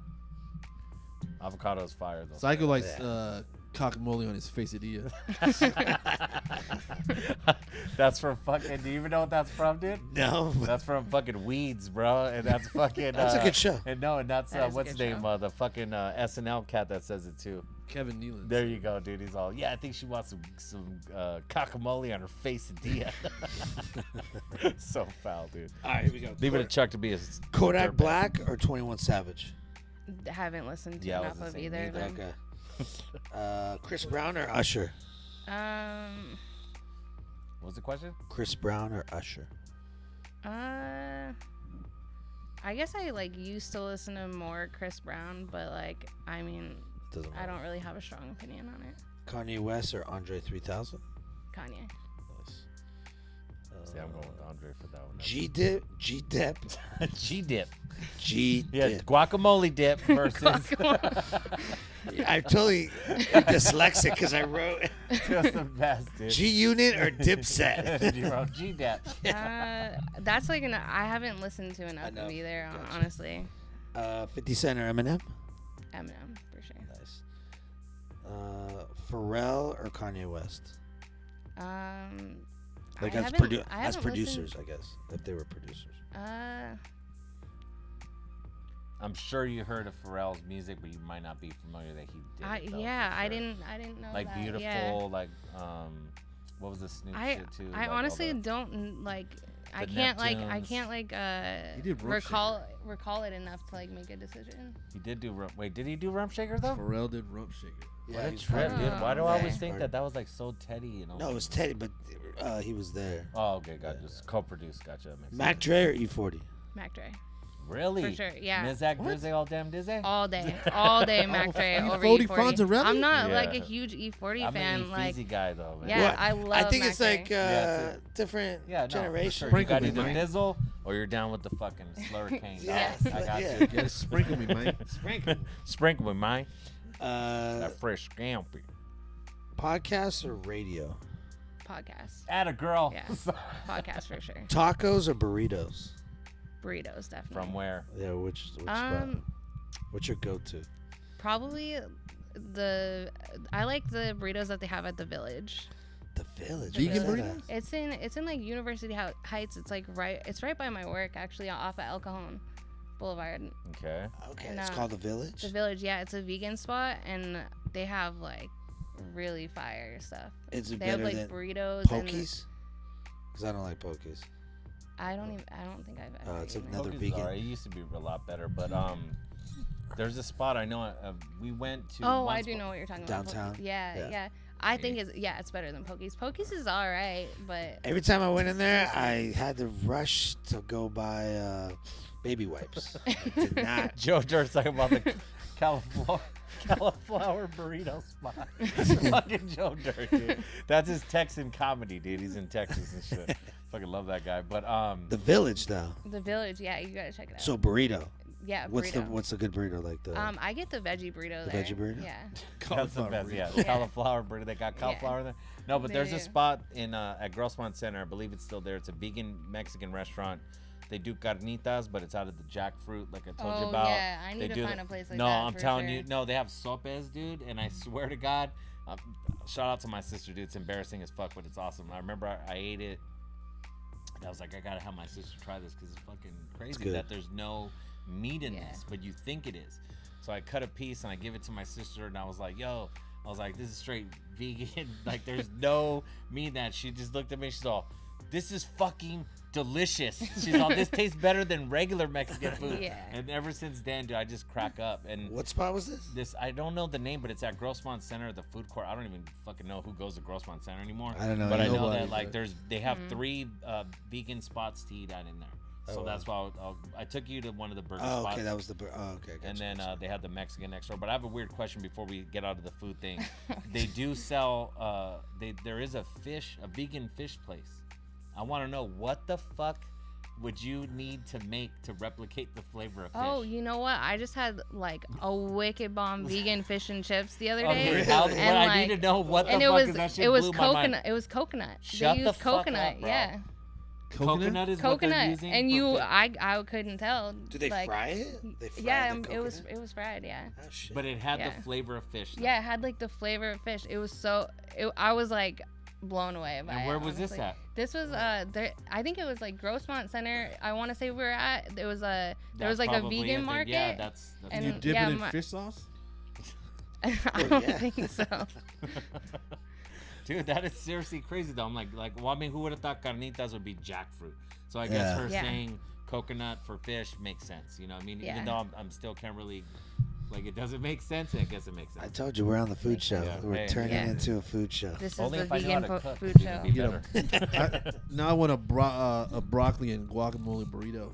Avocado is fire though. Psycho likes Yeah. guacamole on his quesadilla. That's from fucking. Do you even know what that's from, dude? No. That's from fucking Weeds, bro, and that's fucking. That's a good show. And no, and that's That is a what's his good name? show. The fucking SNL cat that says it too. Kevin Nealon. There you go, dude. He's all, yeah, I think she wants some guacamole on her quesadilla. So foul, dude. All right, here we go. Leave it to Chuck to be a Kodak dirtbag. Black or 21 Savage? Haven't listened to Yeah, I enough wasn't of saying either of neither. them. Okay. Chris Brown or Usher? What was the question? Chris Brown or Usher? I guess I like used to listen to more Chris Brown, but like, I mean, Doesn't I matter. don't really have a strong opinion on it. Kanye West or Andre 3000? Kanye. Nice. See, I'm going with Andre for that one. G-Dip? G-Dip? G-dip. G-Dip. Yeah, guacamole dip versus I'm totally dyslexic because I wrote just the best, dude. G-Unit or Dipset. You wrote G-dip. That's like I haven't listened to enough Enough. of either, Gotcha. honestly. 50 Cent or Eminem? Eminem, for sure. Nice. Pharrell or Kanye West? Like I as, haven't- produ- I as haven't producers, I guess, if they were producers. I'm sure you heard of Pharrell's music, but you might not be familiar that he did. it, though, yeah, for I sure. didn't know Like that. Beautiful, Yeah. like what was the Snoop I shit too? I like all honestly the- don't like. I the can't Neptunes. He did Rump recall it enough to like make a decision. He did do Rump. Wait, did he do Rump Shaker though? Pharrell did Rump Shaker. What a he's trip, part of dude. it. Why do I always he's think part that of that was like so Teddy and all? No, it was Teddy, but he was there. Oh, okay, got just co-produced. Gotcha. That makes Mac sense. Dre or E40? Mac Dre, Really? for sure. Yeah. Mizak Drizzy all damn dizzy. all day Mac Dre over E40 E40. Fonzarelli? I'm not like a Yeah. huge E40 I'm fan. an Like, easy guy though, man. yeah, I love. I think Mac it's like Dre. Yeah, it's different Yeah, no, for generation. sure. You Sprinkle got me, either man. Nizzle or you're down with the fucking Slurricane. dog. Yes. I got Yeah. you. Yeah, sprinkle me, man. Sprinkle. Sprinkle with mine. Uh, That fresh scampi. podcast or radio? podcast. Add a girl. Yeah, podcast for sure. Tacos or burritos? Burritos definitely. From where? Yeah, which spot? What's your go-to? Probably I like the burritos that they have at the Village. The Village. Vegan where's that burritos? It's in like University Heights. It's like right by my work actually, off of El Cajon Boulevard. Okay. at? Okay, And, it's called the Village. The Village, yeah, it's a vegan spot and they have like really fire stuff. Is it They have better like than burritos and Pokies? Because I don't like Pokies. I don't think I've ever It's eaten it. another Poke's vegan. alright. It used to be a lot better, but there's a spot I know. We went to. Oh, one I do spot- know what you're talking Downtown? about. Yeah, Yeah. yeah. I think it's better than Pokies. Pokies is all right, but Every time I went in there, I had to rush to go buy baby wipes. I did not. Joe Dirt's talking about the cauliflower burrito spot. Fucking Joe Dirt, dude. That's his Texan comedy, dude. He's in Texas and shit. Fucking love that guy. But The Village, though. the Village, yeah, you gotta check it out. So burrito. yeah, What's burrito. the good burrito like? The I get the veggie burrito The there. veggie burrito? Yeah. that's the best. Yeah, cauliflower burrito. They got cauliflower there. No, but there's They a do. spot in at Grossmont Center. I believe it's still there. It's a vegan Mexican restaurant. They do carnitas, but it's out of the jackfruit, like I told you Oh, about. yeah, I need They to do find the- a place like no, that I'm for telling sure. you, no, they have sopes, dude, and I swear to God, shout out to my sister, dude. It's embarrassing as fuck, but it's awesome. I remember I ate it, and I was like, I gotta have my sister try this because it's fucking crazy good. that there's no meat in Yeah. this, but you think it is. So I cut a piece and I give it to my sister, and I was like, yo, this is straight vegan. Like, there's no meat in that. She just looked at me, she's all, this is fucking delicious. She's all, this tastes better than regular Mexican food. Yeah. And ever since then, dude, I just crack up. And what spot was this? this, I don't know the name, but it's at Grossmont Center, the food court. I don't even fucking know who goes to Grossmont Center anymore. I don't know But I know nobody, that like but- they have Mm-hmm. 3 vegan spots to eat at in there. So Oh, that's why I took you to one of the burger Oh, spots. okay, that was the. Okay, gotcha, And then gotcha. they had the Mexican next door. But I have a weird question before we get out of the food thing. They do sell. There is a vegan fish place. I want to know what the fuck would you need to make to replicate the flavor of fish? Oh, you know what? I just had like a wicked bomb vegan fish and chips the other day. Okay, how, Really? what, I need to know what the and fuck it was is that shit it was blew my mind. coconut. It was coconut. Shut they the used fuck coconut. up, bro. Yeah. Coconut is what they're Coconut. using And for you fish? I couldn't tell. Do they like, fry it? They fry Yeah, the it was coconut? fried, yeah. Oh, shit. But it had Yeah. the flavor of fish. Though. Yeah, it had like the flavor of fish. It was I was like blown away by And it. where was this honestly. at? This was there. I think it was like Grossmont Center. I want to say we were at. There was a That's like a probably vegan thing. market. Yeah, that's and- You dip yeah, it in my- fish sauce? I Oh, don't yeah. think so. Dude, that is seriously crazy though. I'm like, well, I mean, who would have thought carnitas would be jackfruit? So I guess Yeah. her Yeah. saying coconut for fish makes sense. You know what I mean? Yeah. Even though I'm still can't really, like, it doesn't make sense. I guess it makes I sense. told you we're on the food show. Yeah. We're Hey. turning Yeah. into a food show. This Only is if the I know how vegan to cook, food it'd show. be better. Now I want a broccoli and guacamole burrito.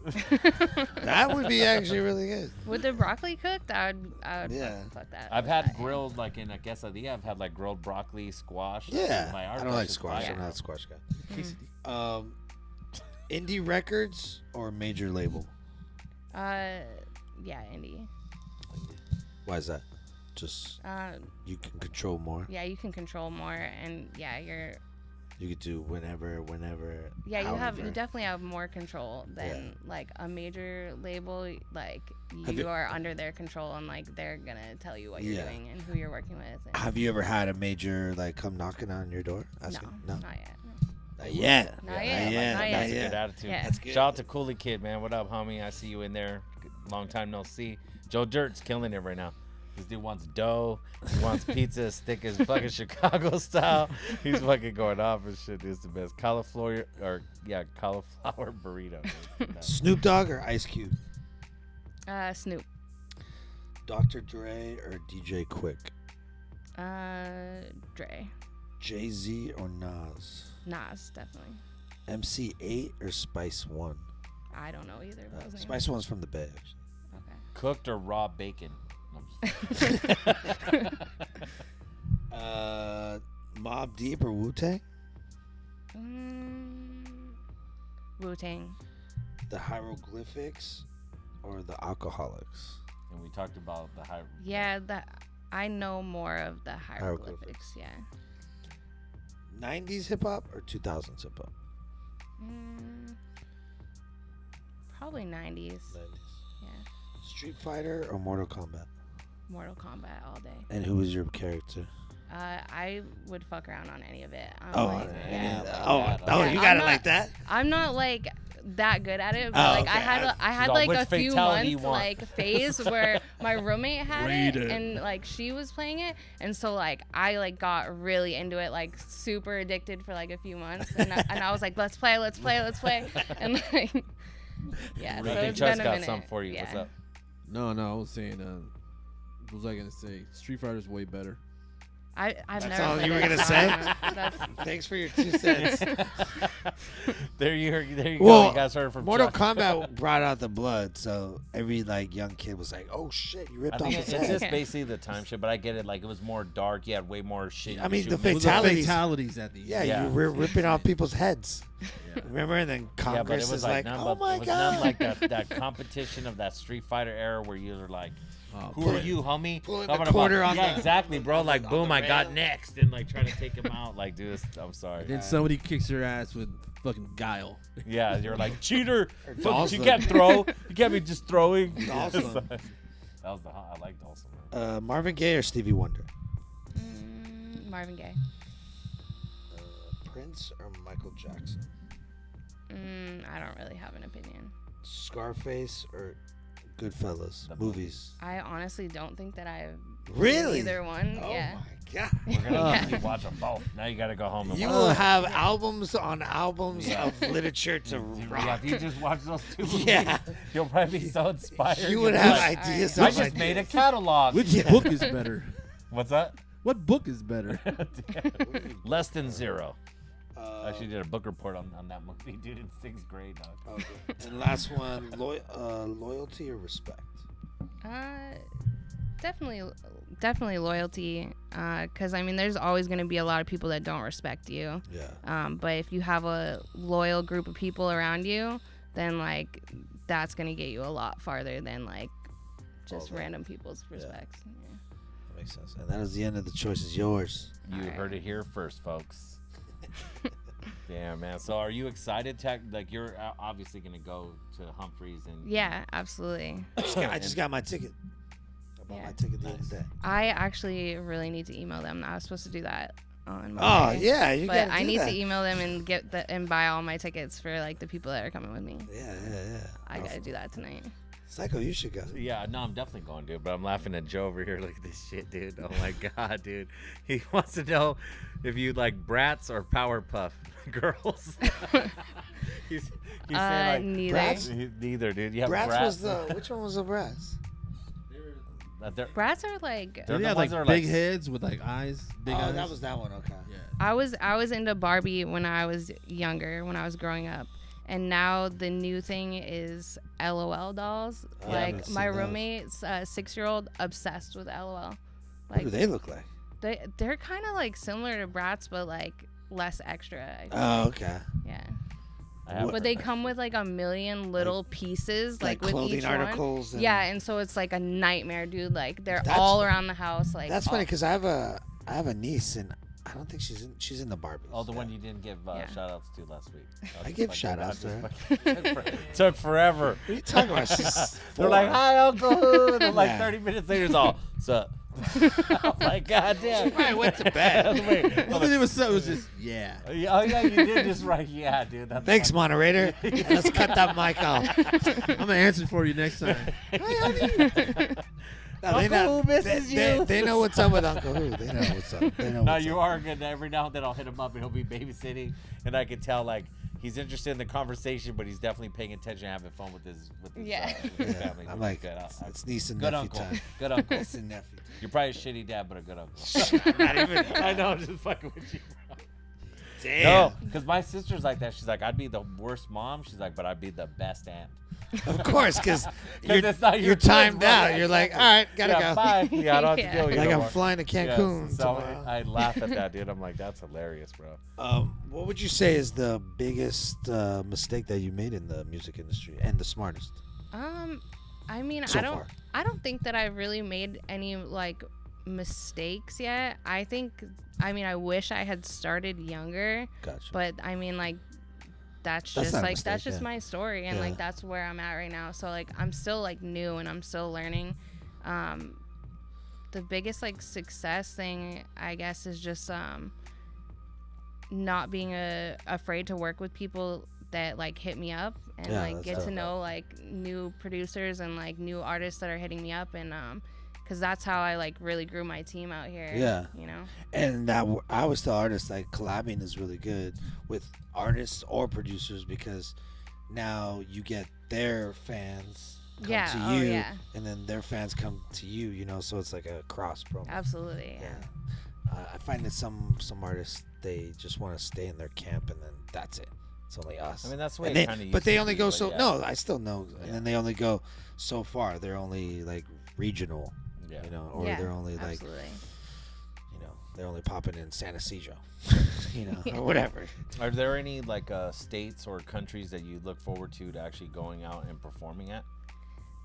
That would be actually really good. With the broccoli cooked, I would Yeah. fuck that. I've with had that, yeah. grilled, like in, I guess I've had like grilled broccoli, squash. Yeah. Like, I our don't like shit's squash. fire, I'm not bro. a squash guy. Mm. Indie records or major label? Yeah, indie. Why is that? Just Uh, you can control more. yeah, you can control more, and yeah, You could do whenever. you however. definitely have more control than like a major label. Like Have you you- are under their control, and like they're gonna tell you what you're Yeah. doing and who you're working with. And Have you ever had a major like come knocking on your door? no, Asking? not yet. Not yet. Not Not yet. yet. Not Not yet. That's a yet. good attitude. Yeah. That's good. Shout out to Coolie Kid, man. What up, homie? I see you in there. Long time no see. Joe Dirt's killing it right now. This dude wants dough. He wants pizza as thick as fucking Chicago style. He's fucking going off and shit. It's the best. Cauliflower burrito. dude. Snoop Dogg or Ice Cube? Snoop. Dr. Dre or DJ Quick? Dre. Jay-Z or Nas? Nas, definitely. MC8 or Spice One? I don't know either. What was his name? Spice One's from the Bay. Actually. Okay. Cooked or raw bacon? No, I'm just Mobb Deep or Wu-Tang? Wu Tang. The Hieroglyphics or the Alcoholics? and we talked about the high. Yeah, that I know more of the Hieroglyphics. hieroglyphics. Yeah. 90s hip-hop or 2000s hip-hop? Probably 90s. 90s. Yeah. Street Fighter or Mortal Kombat? Mortal Kombat all day. And who was your character? I would fuck around on any of it. I'm Oh, like, yeah. Yeah, you I'm got it not- like that? I'm not like that good at it, but Oh, like I okay. had all, like "Which a few fatality you months want?" like phase where my roommate had Read it it. and like she was playing it, and so like I like got really into it, like super addicted for like a few months, and I was like, let's play, and like yeah. So I think it's Chuck's been a got minute. something for you. Yeah. What's up? No, I was saying, what was I gonna say? Street Fighter's way better. I've That's never. all played you were it, gonna so say? That's, Thanks for your 2 cents. There you go. Well, You guys heard it from Mortal Chuck. Kombat brought out the blood, so every like young kid was like, "Oh shit, you I ripped off think his it's head." just basically the time shit, but I get it. Like it was more dark. You had way more shit. I mean, you the shoot with. It was the Fatalities. fatalities at the end. Yeah, Yeah. you were ripping off people's heads. Yeah. Remember? And then Yeah, but it Congress was is like like, none "Oh but my it was none god!" like that competition of that Street Fighter era where you're like, Oh, who boy. are you, homie? Pulling Talking the quarter about, on yeah, the- exactly, bro. Like, on boom, the I got rail. next, and like trying to take him out. Like, dude, I'm sorry. Then somebody kicks your ass with fucking guile. Yeah, you're like cheater. Fuck, you Dawson. can't throw. You can't be just throwing. Dawson. That was the I like Dawson. Marvin Gaye or Stevie Wonder? Marvin Gaye. Prince or Michael Jackson? I don't really have an opinion. Scarface or Goodfellas? The Movies. I honestly don't think that I've Really? either one. Oh yeah. my god. We're gonna Yeah. make you watch them both. Now you gotta go home and You watch. will have albums on albums Yeah. of literature to Yeah, rock. if you just watch those two movies, Yeah. you'll probably be so inspired. You would You'll have be like, ideas. I of just made a ideas. catalog. Which book is better? What's that? What book is better? Less than zero. I Uh, actually did a book report on that movie, dude, in 6th grade, dog. okay. And last one, loyalty or respect? Definitely loyalty. Because I mean, there's always going to be a lot of people that don't respect you. Yeah. But if you have a loyal group of people around you, then like that's going to get you a lot farther than like just Okay. random people's respects. Yeah. That makes sense. And that is the end of the choice is yours. You Alright. heard it here first, folks. Damn, man. So are you excited to, like, you're obviously going to go to Humphreys and... Yeah, absolutely. I just got my ticket. I bought Yeah. my ticket the other day. I actually really need to email them. I was supposed to do that on Oh Monday. yeah, you But gotta I do need that. to email them and get and buy all my tickets for like the people that are coming with me. Yeah. I gotta do that tonight. Psycho, you should go. Yeah, no, I'm definitely going, dude. But I'm laughing at Joe over here. Look at this shit, dude. Oh my god, dude. He wants to know if you like brats or Powerpuff girls. he's saying like Neither. Brats? Neither, dude. You have Bratz brats. was the which one was the Bratz? Brats are like They're They the had ones like that are, big like- heads with like eyes, big eyes. that was that one. Okay. Yeah. I was into Barbie when I was younger, when I was growing up. And now the new thing is LOL dolls. Oh, I Like haven't my seen those. roommate's 6-year-old obsessed with LOL. What do Like they look like? they're kind of like similar to Bratz, but like less extra. I think. Oh, okay. Yeah. I have But they come with like a million little pieces, like with clothing each articles. one. And Yeah, and so it's like a nightmare, dude. Like they're That's- all around the house. Like That's funny all- because I have a niece and I don't think she's in the Barbies. Oh, the one you didn't give Yeah. shout outs to last week. I give shout outs to her. Took forever. What are you talking about? She's They're like, 4. hi, Uncle Who. And then like Yeah. 30 minutes later, it's all, what's up? I'm like, God damn. I went to bed. Wait, I think it was so. It was just yeah. oh, yeah, you did just right. Yeah, dude. That's Thanks, funny. moderator. Let's cut that mic off. I'm gonna answer for you next time. No, Uncle Who misses you. They know what's up with Uncle Who. They know what's up. They know No, what's you up. are good. Every now and then I'll hit him up and he'll be babysitting, and I can tell like he's interested in the conversation, but he's definitely paying attention, having fun with his Yeah. with his family. I'm which like, is good. it's niece and Good nephew uncle. time. Good uncle. Niece and nephew. You're probably a shitty dad, but a good uncle. Not even. I know, I'm just fucking with you. Damn. No, because my sister's like that. She's like, I'd be the worst mom. She's like, but I'd be the best aunt. Of course, because it's not your you're timed kids, bro. out. Yeah, You're like, all exactly. right, gotta Yeah, go. bye. Yeah, I don't have to Yeah. deal with you Like no I'm more. flying to Cancun Yes, so tomorrow. I laugh at that, dude. I'm like, that's hilarious, bro. What would you say is the biggest mistake that you made in the music industry and the smartest I mean, so far? I don't think that I've really made any like mistakes yet. I mean, I wish I had started younger, Gotcha. but I mean, like that's That's just not a like mistake, that's just yeah. my story, and Yeah. like that's where I'm at right now. So like I'm still like new and I'm still learning. The biggest like success thing, I guess, is just not being afraid to work with people that like hit me up and Yeah, like that's get dope. to know like new producers and like new artists that are hitting me up, and because that's how I like really grew my team out here. Yeah. You know. And that I always tell artists like collabing is really good with artists or producers because now you get their fans come Yeah, to oh, you, yeah. and then their fans come to you. You know, so it's like a cross promo. Absolutely. Yeah. I find that some artists, they just want to stay in their camp and then that's it. It's only us. I mean, that's the way And it they, kind of but they only go so. no, I still know. And then they only go so far. They're only like regional, Yeah. you know, or Yeah, they're only like, absolutely. you know, they're only popping in San Ysidro, you know, or whatever. Are there any like states or countries that you look forward to actually going out and performing at?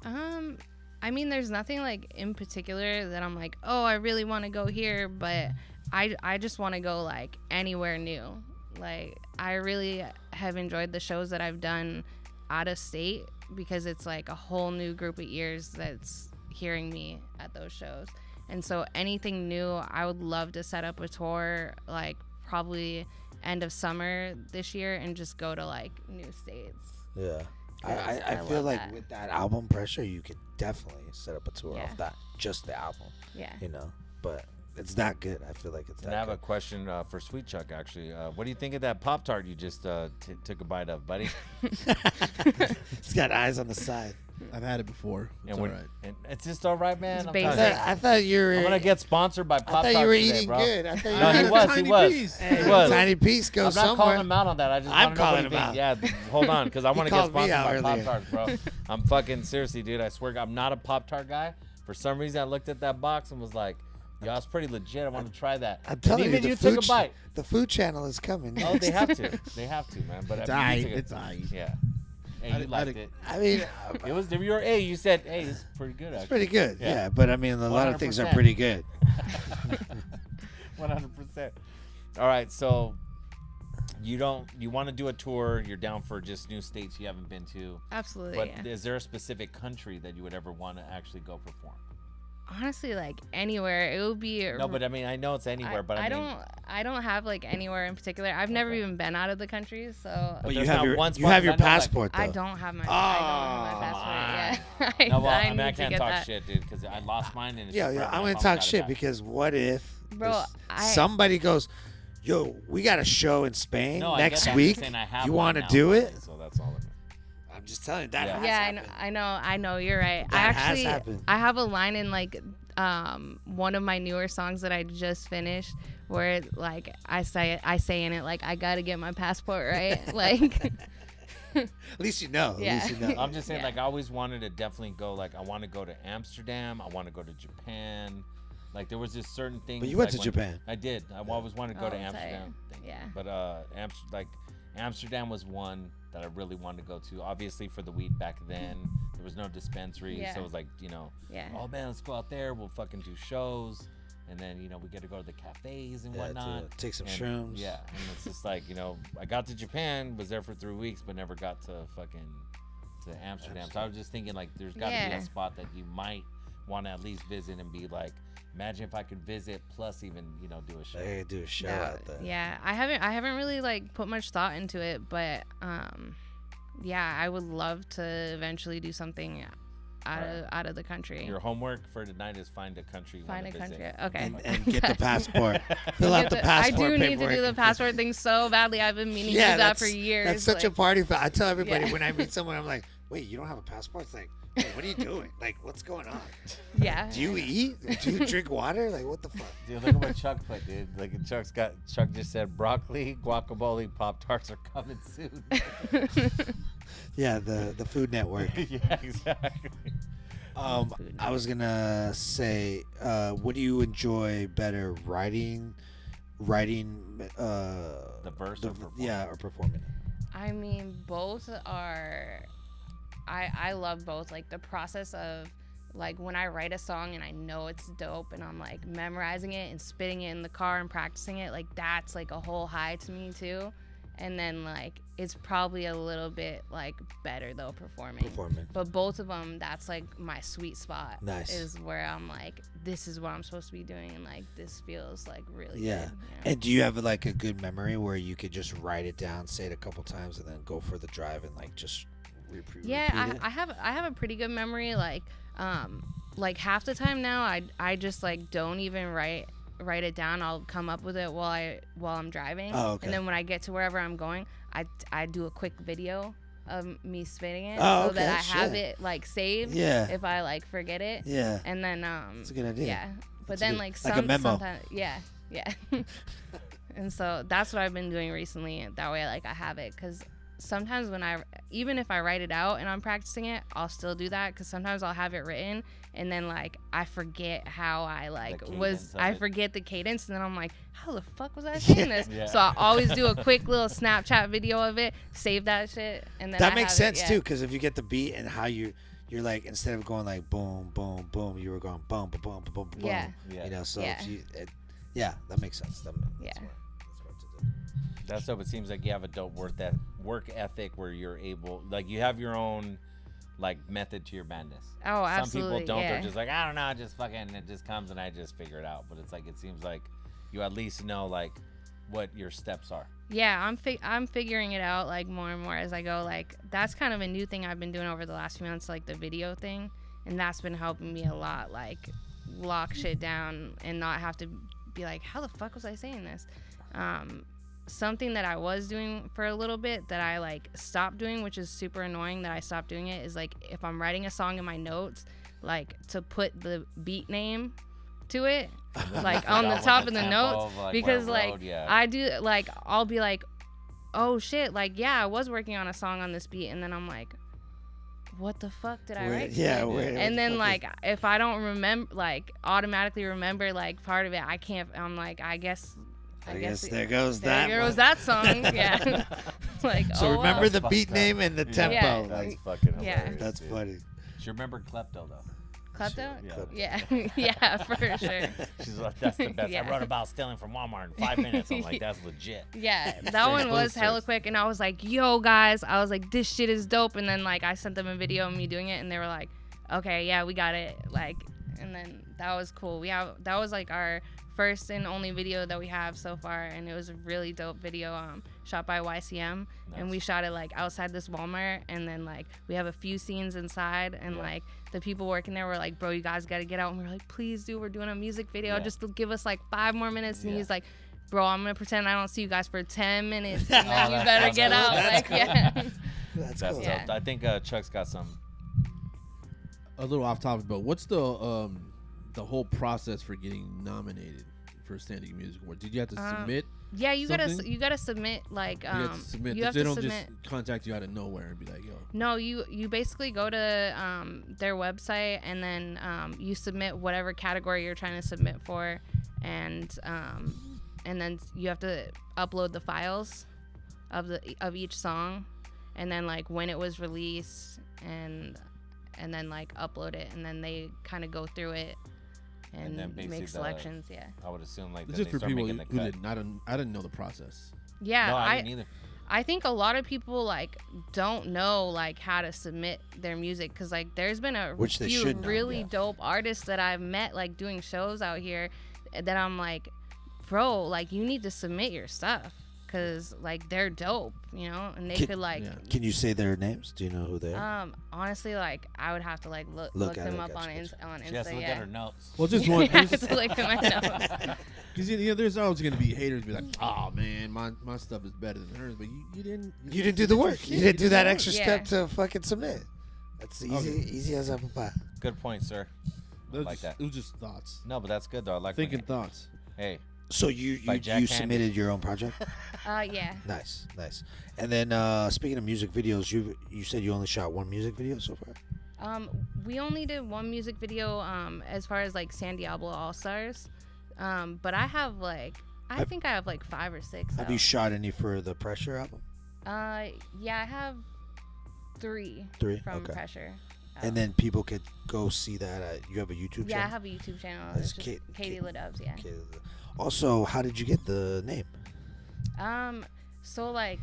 I mean, there's nothing like in particular that I'm like, oh, I really want to go here, but I just want to go like anywhere new. Like, I really have enjoyed the shows that I've done out of state because it's like a whole new group of ears that's hearing me at those shows. And so anything new, I would love to set up a tour, like probably end of summer this year, and just go to like new states. Yeah. Yes, I I feel love like that. with that album pressure, you could definitely set up a tour Yeah. off that, just the album, Yeah. you know. But it's not good. I feel like it's And I not have a good. question for Sweet Chuck, actually. What do you think of that Pop-Tart you just took a bite of, buddy? It's got eyes on the side. I've had it before. It's all right. And it's just all right, man. It's I'm, basic. telling you. I thought you were. I'm going to get sponsored by I Pop-Tarts thought you were today, eating bro. good. I thought you No, were he was. Tiny He was. piece. He Hey, was. Tiny piece I'm goes not somewhere. calling him out on that. I just I'm want to know what calling he him out. thinks. Yeah, hold on, because I want to get called me sponsored out by earlier. Pop-Tarts, bro. I'm fucking seriously, dude. I swear, I'm not a Pop-Tart guy. For some reason, I looked at that box and was like, "Yo, it's pretty legit. I want to try that." I'm telling even you, you the took a bite. The food channel is coming. Oh, they have to. They have to, man. But It's I mean, you aight. took a- It's aight. Yeah. Hey, I you did- liked I did- it. I mean, It was. You were. Hey, you said, "Hey, it's pretty good." Actually. it's pretty good. Yeah. Yeah. But I mean, a lot of things are 100%. pretty good. 100%. All right, so you want to do a tour? You're down for just new states you haven't been to. Absolutely. But Yeah. is there a specific country that you would ever want to actually go perform? Honestly, like anywhere, it would be. No, but I mean, I know it's anywhere, but I mean, I don't have like anywhere in particular. I've never even been out of the country, so But you there's have not your one you spot have your that I know, like- passport though. I don't have my. Oh, I don't have my passport. Yeah. no, well, I I mean, need I to can't get talk that. shit, dude, because I lost mine and it's Yeah, just yeah. right I'm now, gonna if talk got it shit back. because what if Bro, somebody goes, "Yo, we got a show in Spain No, I get next that. I'm week. just saying I have You one want to now, do it?" So that's all. I'm just telling you that. Yeah. has Yeah, happened. I know. You're right. That I has actually, happened. I have a line in like, one of my newer songs that I just finished, where like I say in it like I gotta get my passport right, like. At least you know. Yeah. At least you know. I'm just saying, Yeah. like, I always wanted to definitely go. Like, I want to go to Amsterdam. I want to go to Japan. Like, there was just certain things. But you went like, to Japan. I did. I always wanted to go to Oh, tight. Amsterdam. Thank you. Yeah. But Amsterdam was one that I really wanted to go to. Obviously, for the weed back then, there was no dispensary, Yeah. so it was like, Yeah. oh man, let's go out there. We'll fucking do shows, and then we get to go to the cafes and Yeah, whatnot. to take some And, shrooms. Yeah, and it's just like I got to Japan, was there for 3 weeks, but never got to Amsterdam. So I was just thinking, like, there's got to be Yeah. a spot that you might want to at least visit and be like, imagine if I could visit plus even do a show. I gotta do a show No, out there. yeah, I haven't really like put much thought into it, but yeah, I would love to eventually do something out of the country. Your homework for tonight is find a country you Find want a to country. visit. Okay. And get the passport. Fill out the I passport do need to paperwork. do the passport thing so badly. I've been meaning to do that for years. That's such a like- party. I tell everybody Yeah. when I meet someone, I'm like, "Wait, you don't have a passport?" It's like, "Hey, what are you doing? Like, what's going on? Yeah. Do you eat? Do you drink water? Like, what the fuck?" Dude, look at what Chuck put, dude. Like Chuck just said broccoli, guacamole, Pop-Tarts are coming soon. Yeah, the Food Network. Yeah, exactly. I was gonna say, what do you enjoy better, writing, The verse or performing? yeah, or performing? I mean, both are. I love both. Like the process of like when I write a song and I know it's dope and I'm like memorizing it and spitting it in the car and practicing it, like that's like a whole high to me too. And then like it's probably a little bit like better though performing. But both of them, that's like my sweet spot. Nice. Is where I'm like, this is what I'm supposed to be doing, and like this feels like really Yeah. good. And do you have like a good memory where you could just write it down, say it a couple times, and then go for the drive and like just repeat it? I have a pretty good memory. Like half the time now, I just like don't even write it down. I'll come up with it while I'm driving. Oh, okay. And then when I get to wherever I'm going, I do a quick video of me spitting it Oh, so that okay, I have shit. it like saved. Yeah. If I like forget it. Yeah. And then That's a good idea. Yeah. But That's a then good- like like a memo. sometimes yeah. Yeah. And so that's what I've been doing recently. That way, like, I have it. Because sometimes even if I write it out and I'm practicing it, I'll still do that. Because sometimes I'll have it written and then, like, I forget how I, like, I forget the cadence. And then I'm like, how the fuck was I saying this? Yeah. So I always do a quick little Snapchat video of it, save that shit. And then that makes sense, too. Because if you get the beat and how you're like, instead of going like boom, boom, boom, you were going boom, boom, boom, boom, boom, Yeah. boom. You know, so if you, that makes sense. That's smart to do. That's dope. It seems like you have a dope work ethic where you're able, like, you have your own, like, method to your madness. Oh, absolutely. Some people don't. Yeah. They're just like, I don't know, it just comes and I just figure it out. But it's like, it seems like you at least know, like, what your steps are. Yeah, I'm figuring it out, like, more and more as I go. Like, that's kind of a new thing I've been doing over the last few months, like the video thing, and that's been helping me a lot, like, lock shit down and not have to be like, how the fuck was I saying this? Something that I was doing for a little bit that I, like, stopped doing, which is super annoying that I stopped doing it, is, like, if I'm writing a song in my notes, like, to put the beat name to it, like, on the top of the notes, because, like, I do, like, I'll be like, oh shit, like, yeah, I was working on a song on this beat, and then I'm like, what the fuck did I write? Yeah, and then, like, if I don't remember, like, automatically remember, like, part of it, I can't, I'm like, I guess there goes that. There goes that song. Yeah. Like, so remember the beat name and the tempo. Yeah. That's fucking hilarious. Yeah. That's funny. She remembered Klepto, though. Klepto? Yeah. Yeah, for sure. She's like, that's the best. Yeah. I wrote about stealing from Walmart in 5 minutes. I'm like, that's legit. Yeah, that one was hella quick, and I was like, yo, guys, I was like, this shit is dope. And then, like, I sent them a video of me doing it, and they were like, okay, yeah, we got it. Like, and then that was cool. That was, like, our first and only video that we have so far, and it was a really dope video, shot by YCM. Nice. And we shot it, like, outside this Walmart, and then, like, we have a few scenes inside, and like, the people working there were like, bro, you guys gotta get out. And we were like, please, dude, we're doing a music video, just give us like 5 more minutes. And he's like, bro, I'm gonna pretend I don't see you guys for 10 minutes, and then you better get out. Like, cool. That's cool. Dope. I think Chuck's got some. A little off topic, but what's the whole process for getting nominated for Standing Music Award? Did you have to submit? Yeah, you something? you gotta submit, like, you have to submit. you have they to don't submit. just contact you out of nowhere and be like, yo. No, you basically go to their website, and then you submit whatever category you're trying to submit for, and then you have to upload the files of each song, and then, like, when it was released, and then, like, upload it, and then they kind of go through it and make selections. I would assume, like, this is for people who didn't. I didn't know the process. Yeah, no, I didn't either. I think a lot of people, like, don't know, like, how to submit their music, because, like, there's been a few really dope artists that I've met, like, doing shows out here that I'm like, bro, like, you need to submit your stuff, because, like, they're dope, you know, and they could, like. Yeah. Can you say their names? Do you know who they are? Honestly, like, I would have to, like, look them up on Insta. She has to look at her notes. Well, just one. I have to look at my notes. Because, you know, there's always going to be haters be like, oh, man, my stuff is better than hers. But you didn't. You didn't do the work. You didn't do that extra step to fucking submit. That's easy as apple pie. Good point, sir. I like that. It was just thoughts. No, but that's good, though. I like thinking thoughts. Hey. So you submitted your own project? Yeah. Nice. And then speaking of music videos, you said you only shot one music video so far? We only did one music video as far as, like, San Diablo All Stars. But I have, like, I think I have like 5 or 6. Have you shot any for the Pressure album? Yeah, I have 3. 3 from Pressure. And then people could go see that. You have a YouTube channel? Yeah, I have a YouTube channel. It's just Katie LaDubz, yeah. Also, how did you get the name? So, like.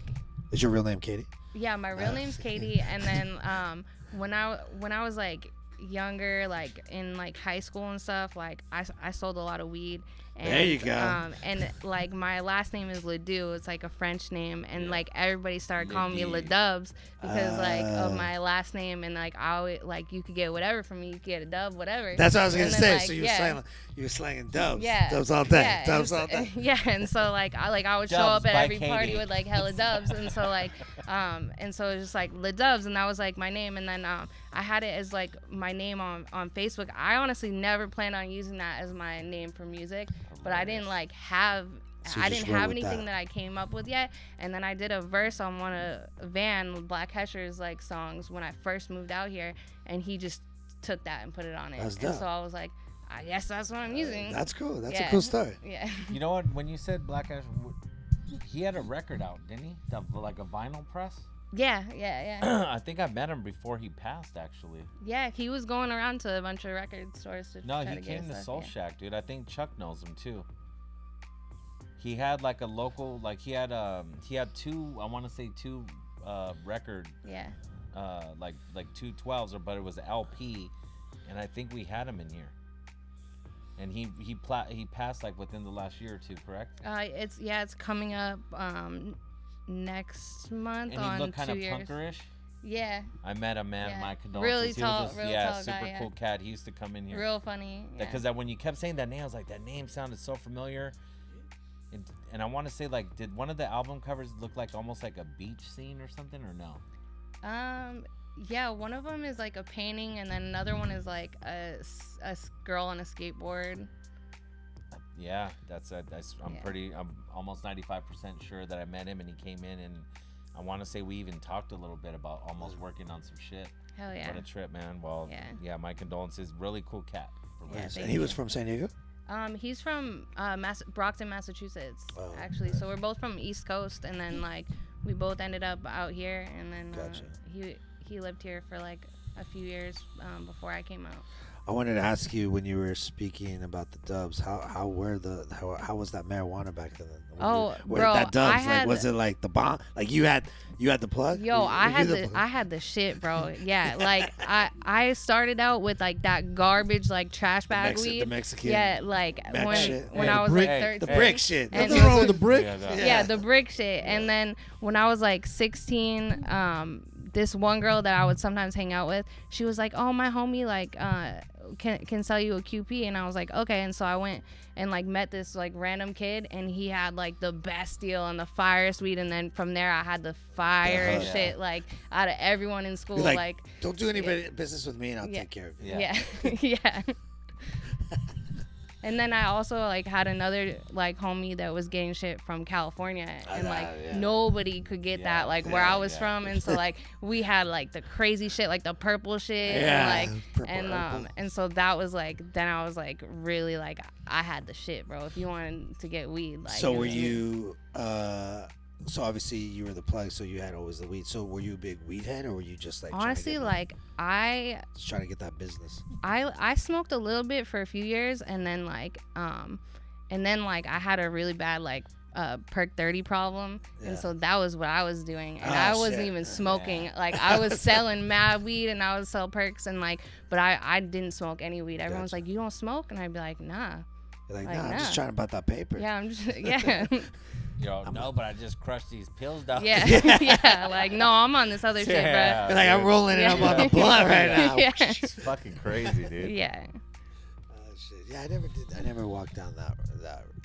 Is your real name Katie? Yeah, my real name's Katie. And then when I was, like, younger, like, in, like, high school and stuff, like, I sold a lot of weed. And, there you go. And, like, my last name is LaDubz. It's, like, a French name. And, like, everybody started calling me LaDubz because, like, of my last name. And, like, I always, like, you could get whatever from me. You could get a dub, whatever. That's what I was going to say. Like, so you were slanging dubs. Yeah. Dubs all day. Yeah. Dubs all day. Yeah. And so, like, I would show up at every party with, like, hella dubs. And so, like, and so it was just, like, LaDubz. And that was, like, my name. And then I had it as, like, my name on Facebook. I honestly never planned on using that as my name for music. but I didn't like have. So you I just didn't went have with anything that. that I came up with yet, and then I did a verse on one of Van Black Hesher's like songs when I first moved out here, and he just took that and put it on it. That's and dope. so I was like, I guess that's what I'm using. That's cool. That's a Yeah. cool story. Yeah. You know what? When you said Black Ash, he had a record out, didn't he? Like a vinyl press. Yeah. I think I met him before he passed, actually. Yeah, he was going around to a bunch of record stores to No, try he to came get to stuff, Soul yeah. Shack, dude. I think Chuck knows him too. He had like a local, like he had two, I want to say two record, Yeah. like two 12s, but it was an LP, and I think we had him in here. And he passed like within the last year or two, correct? It's coming up next month And on he looked kind 2 of years. punkerish. Yeah. I met him, man. Yeah. My condolences. Really He tall- was real yeah, tall super guy, yeah. cool cat. He used to come in here. Real funny. Yeah. Because that when you kept saying that name, I was like, that name sounded so familiar. And I want to say, like, did one of the album covers look like almost like a beach scene or something, or no? Yeah, one of them is like a painting, and then another one is like a girl on a skateboard. Yeah, I'm almost 95% sure that I met him and he came in, and I want to say we even talked a little bit about almost working on some shit. Hell yeah. What a trip, man. Well, Yeah. my condolences. Really cool cat. Yeah, Nice. thank And he was you. from San Diego? He's from Brockton, Massachusetts, Oh, actually. So we're both from East Coast, and then like we both ended up out here, and then Gotcha. he lived here for like a few years before I came out. I wanted to ask you when you were speaking about the Dubs, how was that marijuana back then? Bro, that Dubs, I like, had- was it like the bomb? Like you had the plug? Yo, Were you the plug? I had the shit, bro. Yeah, like I started out with like that garbage like trash bag weed. The Mexican. Yeah, like Mex shit. when Hey, I the was brick- like hey, 13. The brick shit. And- Nothing wrong with the brick. Yeah, the brick shit. And then when I was like 16, this one girl that I would sometimes hang out with, she was like, "Oh, my homie like can sell you a QP," and I was like, "Okay." And so I went and like met this like random kid, and he had like the best deal and the firest weed, and then from there I had the fire Yeah. shit like out of everyone in school. You're Like, don't do any business with me and I'll Yeah. take care of you. Yeah. yeah. And then I also like had another like homie that was getting shit from California, and like yeah. nobody could get Yeah, that like where yeah, I was yeah. from, and so like we had like the crazy shit, like the purple shit, Yeah, and like purple and so that was like then I was like really like I had the shit, bro. If you wanted to get weed, like So it were was- you so obviously you were the plug, so you had always the weed. So were you a big weed head, or were you just like honestly trying like I to get that business? I smoked a little bit for a few years, and then like I had a really bad like perk 30 problem, Yeah. and so that was what I was doing, and Oh, I wasn't shit. even smoking. Yeah. Like I was selling mad weed, and I would sell perks, and like but I didn't smoke any weed. Everyone's Gotcha. like, "You don't smoke?" And I'd be like, "Nah." You're like, Like, nah, I'm nah. just trying about that paper. Yeah, I'm just yeah. Yo, no, but I just crushed these pills down. Yeah. Yeah, like no, I'm on this other shit, Yeah. You're like, I'm rolling it up on the blunt right now. Yeah. It's fucking crazy, bro. dude. Yeah. Oh, shit. Yeah, I never walked down that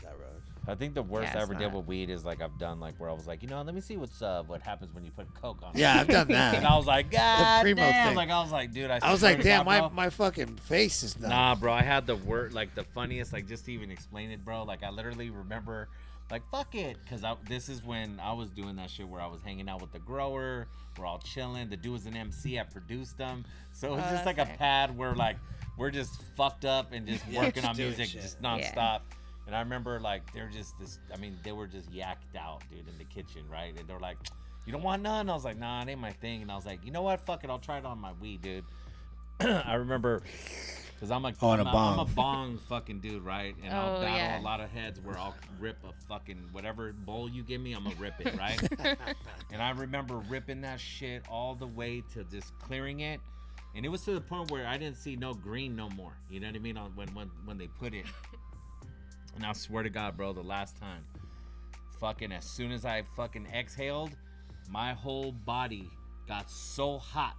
road. I think the worst Yeah, I it's ever did not. with weed is like I've done like where I was like, let me see what happens when you put coke on it. Yeah, I've done that. And I was like, God Primo damn. thing. Like I was like, dude, I was like, swear to damn, God, bro. my fucking face is done. Nah, bro, I had the word, like the funniest, like just to even explain it, bro. Like I literally remember, like fuck it, because this is when I was doing that shit where I was hanging out with the grower, we're all chilling. The dude was an MC, I produced them, so it was just like a Okay. pad where like we're just fucked up and just Yeah, working just on doing music shit. just nonstop. And I remember like they're just this. I mean, they were just yacked out, dude, in the kitchen, right? And they're like, "You don't want none?" I was like, "Nah, it ain't my thing." And I was like, "You know what? Fuck it, I'll try it on my weed, dude." I remember, cause I'm a On a I'm a bong. bong fucking dude, right? And I'll Oh, battle yeah. a lot of heads where I'll rip a fucking whatever bowl you give me, I'm gonna rip it, right? And I remember ripping that shit all the way to just clearing it. And it was to the point where I didn't see no green no more. You know what I mean? When they put it. And I swear to God, bro, the last time, fucking as soon as I fucking exhaled, my whole body got so hot.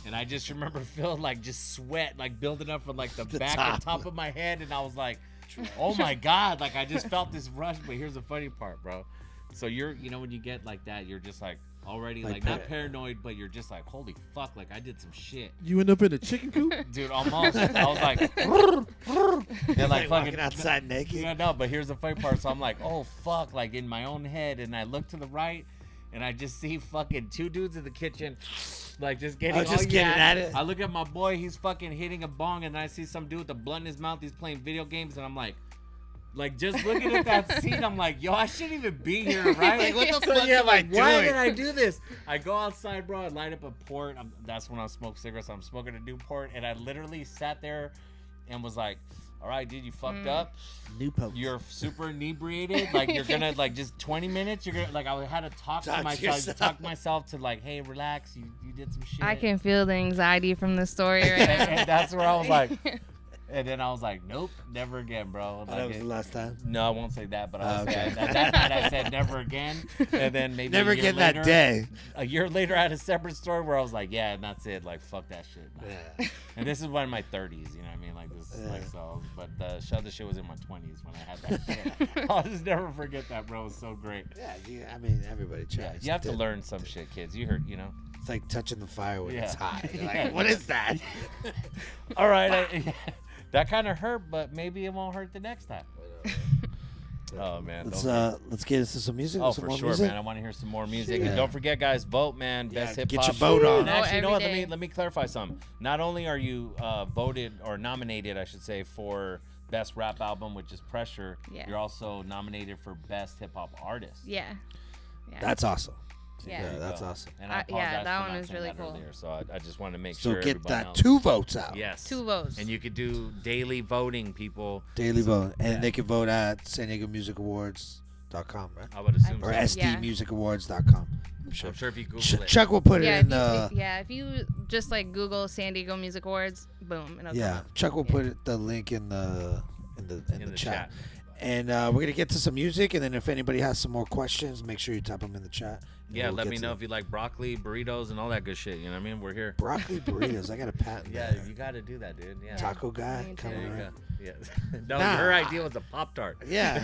And I just remember feeling like just sweat like building up from like the back and top of my head. And I was like, oh my God, like I just felt this rush. But here's the funny part, bro. So when you get like that, you're just like, already Like like not paranoid, but you're just like, holy fuck, like I did some shit. You end up in a chicken coop? Dude, almost. I was like, and like walking outside naked. Yeah, no, but here's the funny part. So I'm like, oh fuck, like in my own head, and I look to the right, and I just see fucking 2 dudes in the kitchen, like just getting getting at it. I look at my boy, he's fucking hitting a bong, and then I see some dude with a blunt in his mouth, he's playing video games, and I'm like just looking at that scene, I'm like, yo, I shouldn't even be here, right? Like, what the fuck am I doing? Why did I do this? I go outside, bro. I light up a port. That's when I smoke cigarettes. I'm smoking a Newport, and I literally sat there and was like, all right, dude, you fucked up. Newport. You're super inebriated. Like, you're gonna, like, just 20 minutes. You're gonna, like, I had to talk to myself to, like, hey, relax. You did some shit. I can feel the anxiety from the story right now. And that's where I was like, and then I was like, nope, never again, bro. Like, that was the last time? No, I won't say that, but I was at that night I said never again. And then maybe never again that day. A year later, I had a separate story where I was like, yeah, and that's it. Like, fuck that shit. Yeah. And this is one in my 30s, you know what I mean? Like, this is like so. But the other shit was in my 20s when I had that shit. I'll just never forget that, bro. It was so great. Yeah, I mean, everybody tries. Yeah, you have to learn some shit, kids. You heard, you know? It's like touching the fire when it's hot. You're Yeah. like, what is that? All right. That kind of hurt, but maybe it won't hurt the next time. Oh man, let's get into some music. Oh, some for more sure, music. man. I want to hear some more music. Yeah. And don't forget, guys, vote, man. Best hip hop. Get your vote on. And actually, you know what? Every day. Let me clarify something. Not only are you voted or nominated, I should say, for best rap album, which is Pressure. Yeah. You're also nominated for best hip hop artist. Yeah. That's awesome. Yeah. That's awesome. And I apologize that for one not is saying really that cool. earlier, so I just want to make So sure get everybody that knows. 2 votes out. Yes. 2 votes. And you could do daily voting, people. Daily vote. And they can vote at San Diego Music Awards.com, right? I would assume Or so. SDMusicAwards.com. I'm sure if you Google it. Chuck will put it in the... if you just like Google San Diego Music Awards, boom, it'll come up. Chuck will put the link in the chat. And we're going to get to some music, and then if anybody has some more questions, make sure you type them in the chat. Yeah, let me know if you like broccoli, burritos, and all that good shit. You know what I mean? We're here. Broccoli burritos. I got a patent. Yeah, you got to do that, dude. Yeah. Taco guy Me coming too. around. Yeah. No, her idea was a Pop-Tart. Yeah.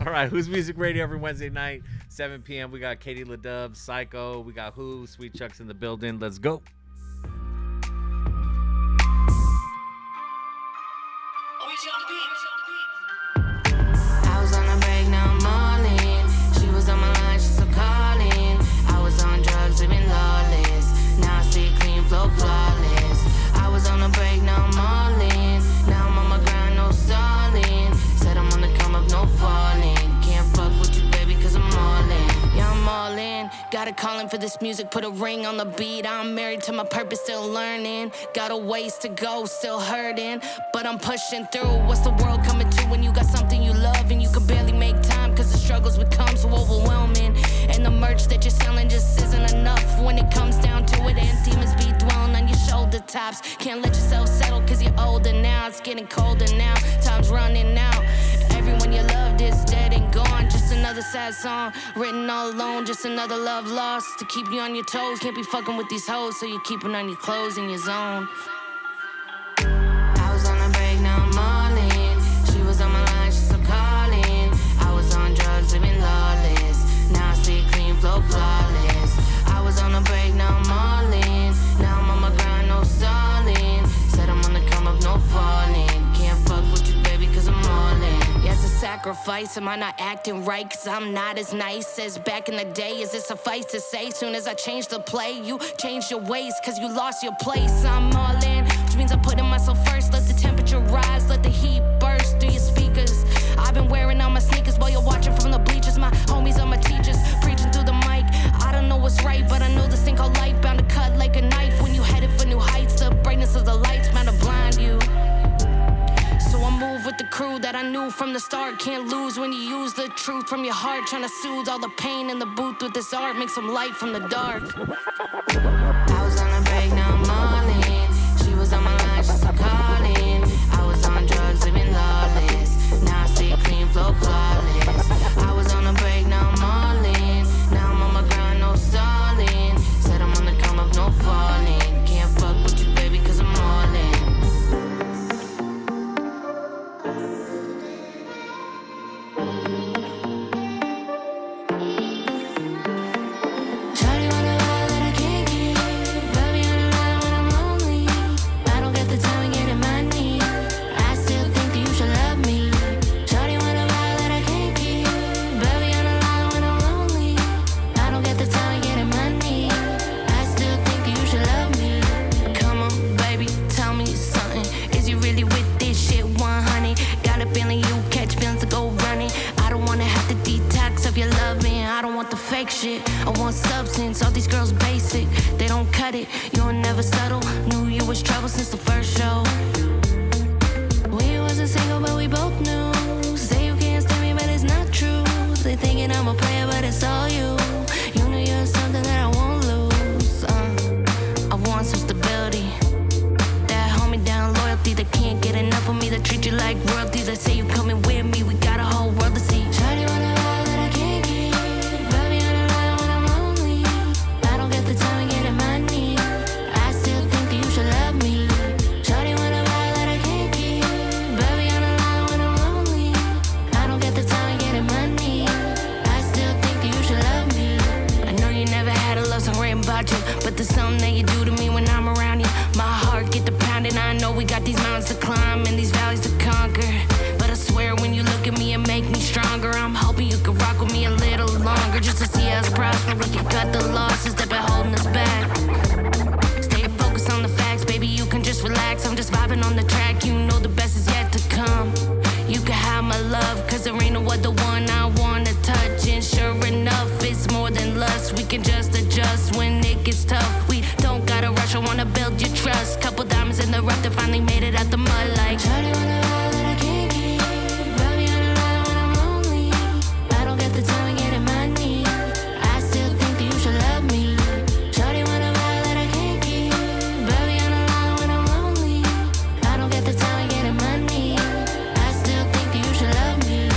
All right, Who's Music Radio every Wednesday night, 7 p.m. We got Katie LaDubz, Syko. We got Who, Sweet Chuck's in the building. Let's go. I was on a break, now I'm all in. She was on my line, she's still calling. I was on drugs, living lawless. Now I see clean flow, flawless. I was on a break, now I'm all in. Now I'm on my grind, no stalling. Said I'm on the come up, no falling. Can't fuck with you, baby, cause I'm all in. Yeah, I'm all in. Got a calling for this music, put a ring on the beat. I'm married to my purpose, still learning. Got a ways to go, still hurting. But I'm pushing through. What's the world coming to when you got something you love and you can barely make time? Cause the struggles become so overwhelming. And the merch that you're selling just isn't enough. When it comes down to it, and demons be dwelling on your shoulder tops. Can't let yourself settle cause you're older now. It's getting colder now, time's running out. Everyone you loved is dead and gone. Just another sad song, written all alone. Just another love lost to keep you on your toes. Can't be fucking with these hoes, so you're keeping on your clothes in your zone. I was on a break, now I'm all in. She was on my line, she's still calling. I was on drugs, living lawless. Now I see clean flow, flawless. I was on a break, now I'm all in. Now I'm on my grind, no stalling. Said I'm on the come up, no falling. Can't fuck with you, baby, cause I'm all in. Yeah, it's a sacrifice. Am I not acting right? Cause I'm not as nice as back in the day. Is it suffice to say? Soon as I change the play, you changed your ways cause you lost your place. I'm all in, which means I'm putting myself first. Let the temperature rise, let the heat burst through your speakers. I've been wearing all my sneakers while you're watching from the bleachers. My homies are my teachers, preaching through the mic. I don't know what's right, but I know this thing called life bound to cut like a knife. When you headed for new heights, the brightness of the lights bound to blind you. So I move with the crew that I knew from the start. Can't lose when you use the truth from your heart. Trying to soothe all the pain in the booth with this art. Make some light from the dark. I was on a break, now I'm all in. She was on my line, she's still calling. I was on drugs, living lawless. Now I see clean flow, flawless. I was on a break, now I'm all in. Now I'm on my grind, no stalling. Said I'm on the come up, no falling. Can't fuck with you, baby, cause I'm all in. I want substance, all these girls basic. They don't cut it, you'll never settle. Knew you was trouble since the first show. We wasn't single, but we both knew. Say you can't stand me, but it's not true. They thinking I'm a player, but it's all you. You know you're something that I won't lose. I want some stability. That hold me down, loyalty. That can't get enough of me. That treat you like royalty. That say you coming with me. We got a whole world to see. Shawty wanna lie that I can't keep. Baby on the line when I'm lonely. I don't get the time to get in my knee. I still think that you should love me. Shawty wanna lie that I can't keep. Baby on the line when I'm lonely. I don't get the time to get in my knee. I still think that you should love me. I know you never had a love song written about you, but there's something that you do to me when I'm around you. My heart get to pounding. I know we got these mountains to climb and these valleys to conquer. But I swear when you look at me, it make me stronger. I'm hoping you can rock with me a little longer, just to see us prosper. We can cut the losses that been holding us back. Stay focused on the facts, baby. You can just relax. I'm just vibing on the track. You know the best is yet to come. You can have my love, cause there ain't no other one I wanna touch. And sure enough, it's more than lust. We can just adjust when it gets tough. We don't gotta rush, I wanna build your trust. Couple diamonds in the rough that finally made it out the mud like Shawty wanna lie that I can't keep. Baby on the line when I'm lonely. I don't get the time to get in my knee. I still think that you should love me. Shawty wanna lie that I can't keep. Baby on the line when I'm lonely. I don't get the time to get in my knee. I still think that you should love me.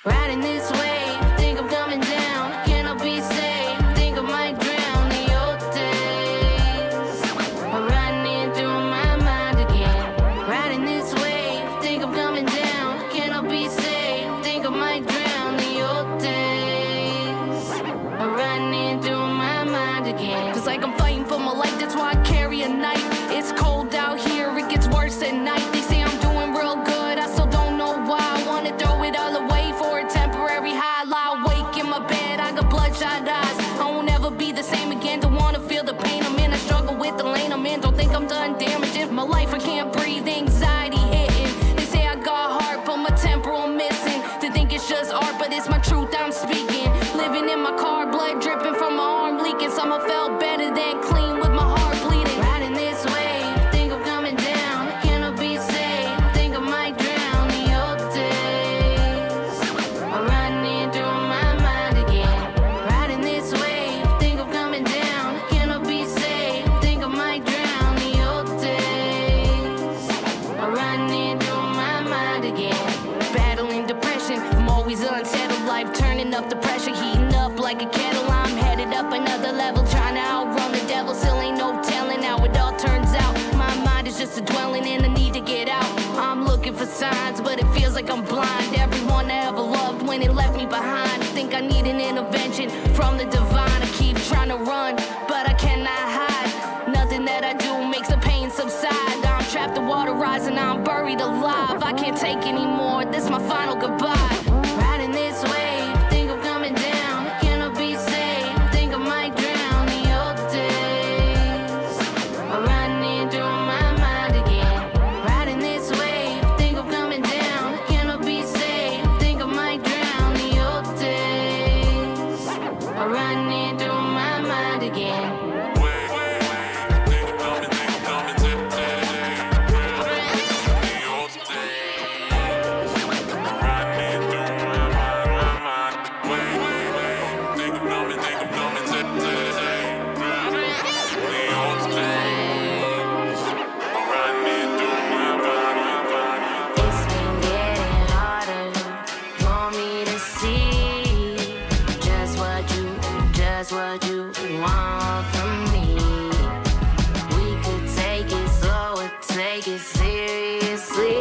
Riding this wave, think I'm coming down. Can I be saved? Think I might drown in your days. I'm running through my mind again. Riding this wave, think I'm coming down. Can I be saved? Think I might drown in your days. I'm running through my mind again. Just like I'm fighting for my life, that's why I carry a knife. It's cold out here, it gets worse at night. They say I'm doing real good, I still don't know why. I wanna throw it all away for a temporary high. Lie awake in my bed, I got bloodshot eyes. I won't ever be the same again, don't wanna feel the pain I'm in. I struggle with the lane I'm in, don't think I'm done damaging my life. I can't breathe, anxiety hitting. They say I got heart, but my temporal missing. They think it's just art, but it's my truth I'm speaking. Living in my car, blood dripping from my arm leaking. Somehow felt better than clean with my heart bleeding. Riding this wave, think I'm coming down. Can I be saved? Think I might drown in your days. I'm running through my mind again. Riding this wave, think I'm coming down. Can I be saved? Think I might drown in your days. I'm running through my mind again. Battling depression, I'm always unsettled. Life turning up the pressure, heating up like a kettle. I'm headed up another level, trying to outrun the devil. Still ain't no telling how it all turns out. My mind is just a dwelling and I need to get out. I'm looking for signs, but it feels like I'm blind. Everyone I ever loved when it left me behind. I think I need an intervention from the divine. I keep trying to run, but I cannot hide. Nothing that I do makes the pain subside. I'm trapped, the water rising, I'm buried alive. I can't take anymore, this is my final goodbye. Riding this wave, think I'm coming down. Can I be saved? Think I might drown in your days. I'm running through my mind again. Riding this wave, think I'm coming down. Can I be saved? Think I might drown in your days. I'm running through my mind again. It's been getting harder. Want me to see just what you want from me. We could take it slow or take it seriously.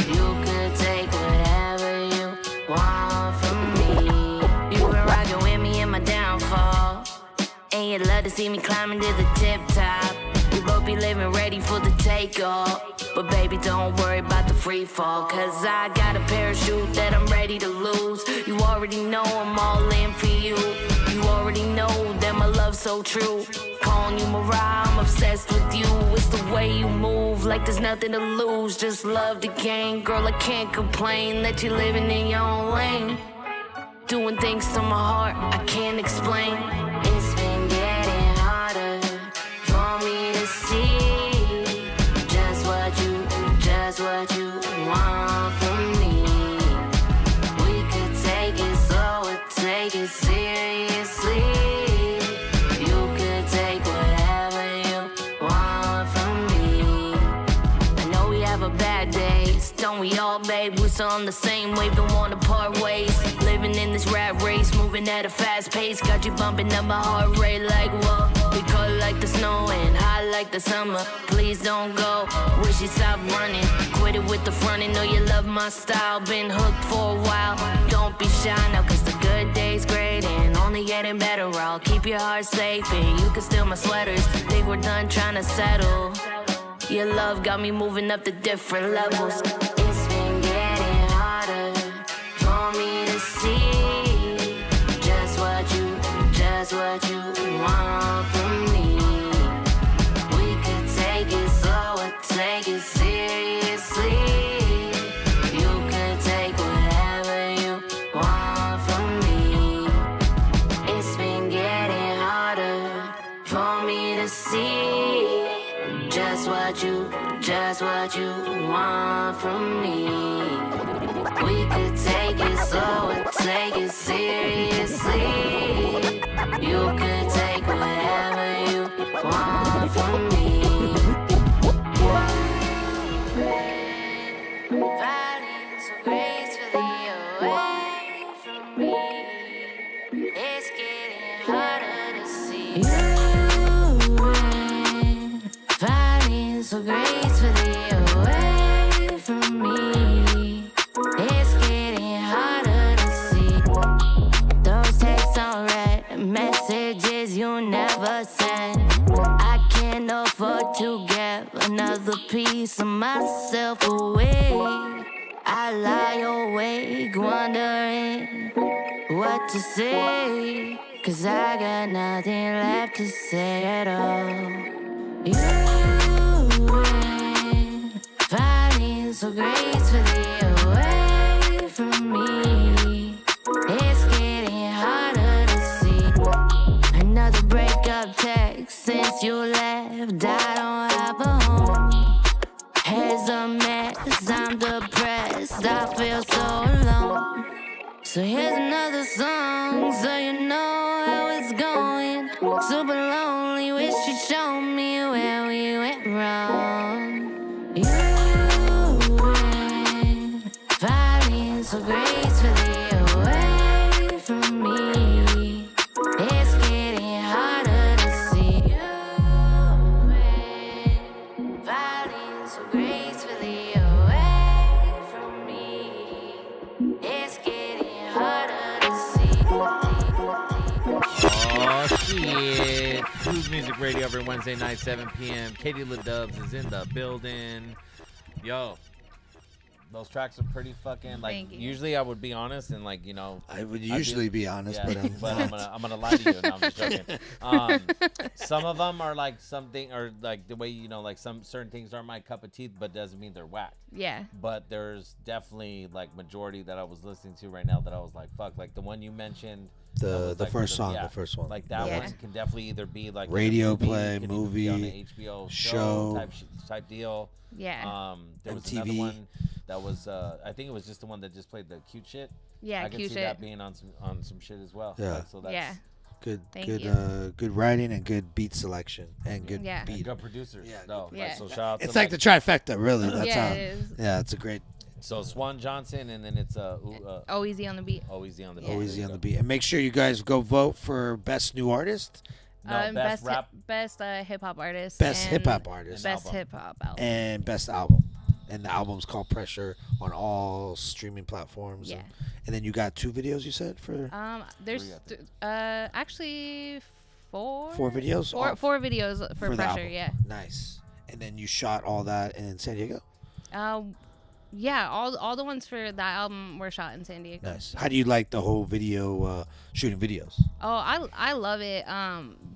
You could take whatever you want from me. You been rocking with me in my downfall, and you love to see me climbing to the tip top. We both be living ready for the takeoff. But baby, don't worry about the free fall, cause I got a parachute that I'm ready to lose. You already know I'm all in for you. You already know that my love's so true. Calling you Mariah, I'm obsessed with you. It's the way you move, like there's nothing to lose. Just love the game, girl, I can't complain that you're living in your own lane. Doing things to my heart, I can't explain. It's been getting harder for me to see just what you want from me. We could take it slow or take it seriously. You could take whatever you want from me. I know we have a bad days, don't we all, babe? We're still on the same wave, don't wanna part ways. Living in this rat race, moving at a fast pace. Got you bumping up my heart rate like whoa. We cold like the snow and hot like the summer. Please don't go, wish you stopped running. Quit it with the front and know you love my style. Been hooked for a while, don't be shy now, cause the good days great and only getting better. I'll keep your heart safe and you can steal my sweaters. Think we're done trying to settle. Your love got me moving up to different levels. It's been getting harder for me to see just what you want from me. We could take it slow or take it seriously. You could take whatever you want from me. It's been getting harder for me to see just what you want from me. We could take it slow or take it seriously. You could take whatever you want from me. Riding so gracefully away from me. It's getting harder to see. You riding so gracefully away from me. It's getting harder to see. Those texts on red, messages you never send. I can't afford to give another piece of myself away. I lie awake wondering what to say, cause I got nothing left to say at all. You went fighting so gracefully away from me. It's getting harder to see. Another breakup text since you left. I don't have a home. Head's a mess, I'm depressed, I feel so alone. So here's another song, so you know how it's going. Super lonely, wish you'd show me where we went wrong. You went fighting so gracefully away from me. It's getting harder to see. You went fighting so gracefully away from me. It's getting harder to see. Oh, shit. Who's Music Radio every Wednesday night, 7 p.m. Katie LaDubz is in the building. Yo, those tracks are pretty fucking, like, Thank you. usually I would be honest and, like, you know. I would usually be honest, Yeah, but I'm gonna lie to you. No, I'm just joking. Some of them are like something, or like the way, you know, like some certain things aren't my cup of tea, but doesn't mean they're whack. Yeah. But there's definitely like majority that I was listening to right now that I was like, fuck, like the one you mentioned. that was, the like, first song, yeah, the first one. Like that Yeah. one can definitely either be like Radio a movie, play, it can even movie, be on the HBO show. type deal. Yeah. There was MTV. another one that was I think it was just the one that just played the cute shit. Yeah, I can cute see shit. that being on some shit as well. Yeah. Like, so that's, Yeah. good, Thank good, you. good writing and good beat selection and good Yeah. and beat. good producers. Yeah, though. good Like, so shout out It's to like the trifecta, really. That's Yeah, how. it is. Yeah, it's a great. So Swan Johnson, and then it's Oh, easy on the beat. Always on the Yeah. beat. Always There on you the go. beat. And make sure you guys go vote for best new artist, No, best rap. Best hip hop artist. best and hip hop artist, Best album. hip hop album. and best album. And the album's called Pressure on all streaming platforms. Yeah. And then you got 2 videos, you said, for There's Three, I think. actually 4. 4 videos. Four Oh, videos for the Pressure. album. Yeah. Nice. And then you shot all that in San Diego. Yeah, all the ones for that album were shot in San Diego. Nice. How do you like the whole video shooting videos? Oh, I love it.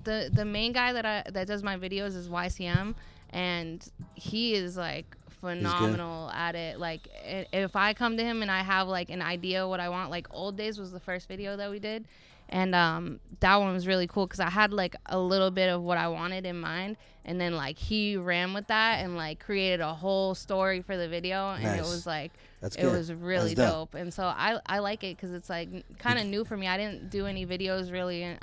The main guy that does my videos is YCM, and he is like phenomenal at it. Like if I come to him and I have like an idea what I want, like Old Days was the first video that we did, and that one was really cool because I had like a little bit of what I wanted in mind, and then like he ran with that and like created a whole story for the video, and it was like it was really dope. And so I like it because it's like kind of new for me. I didn't do any videos really.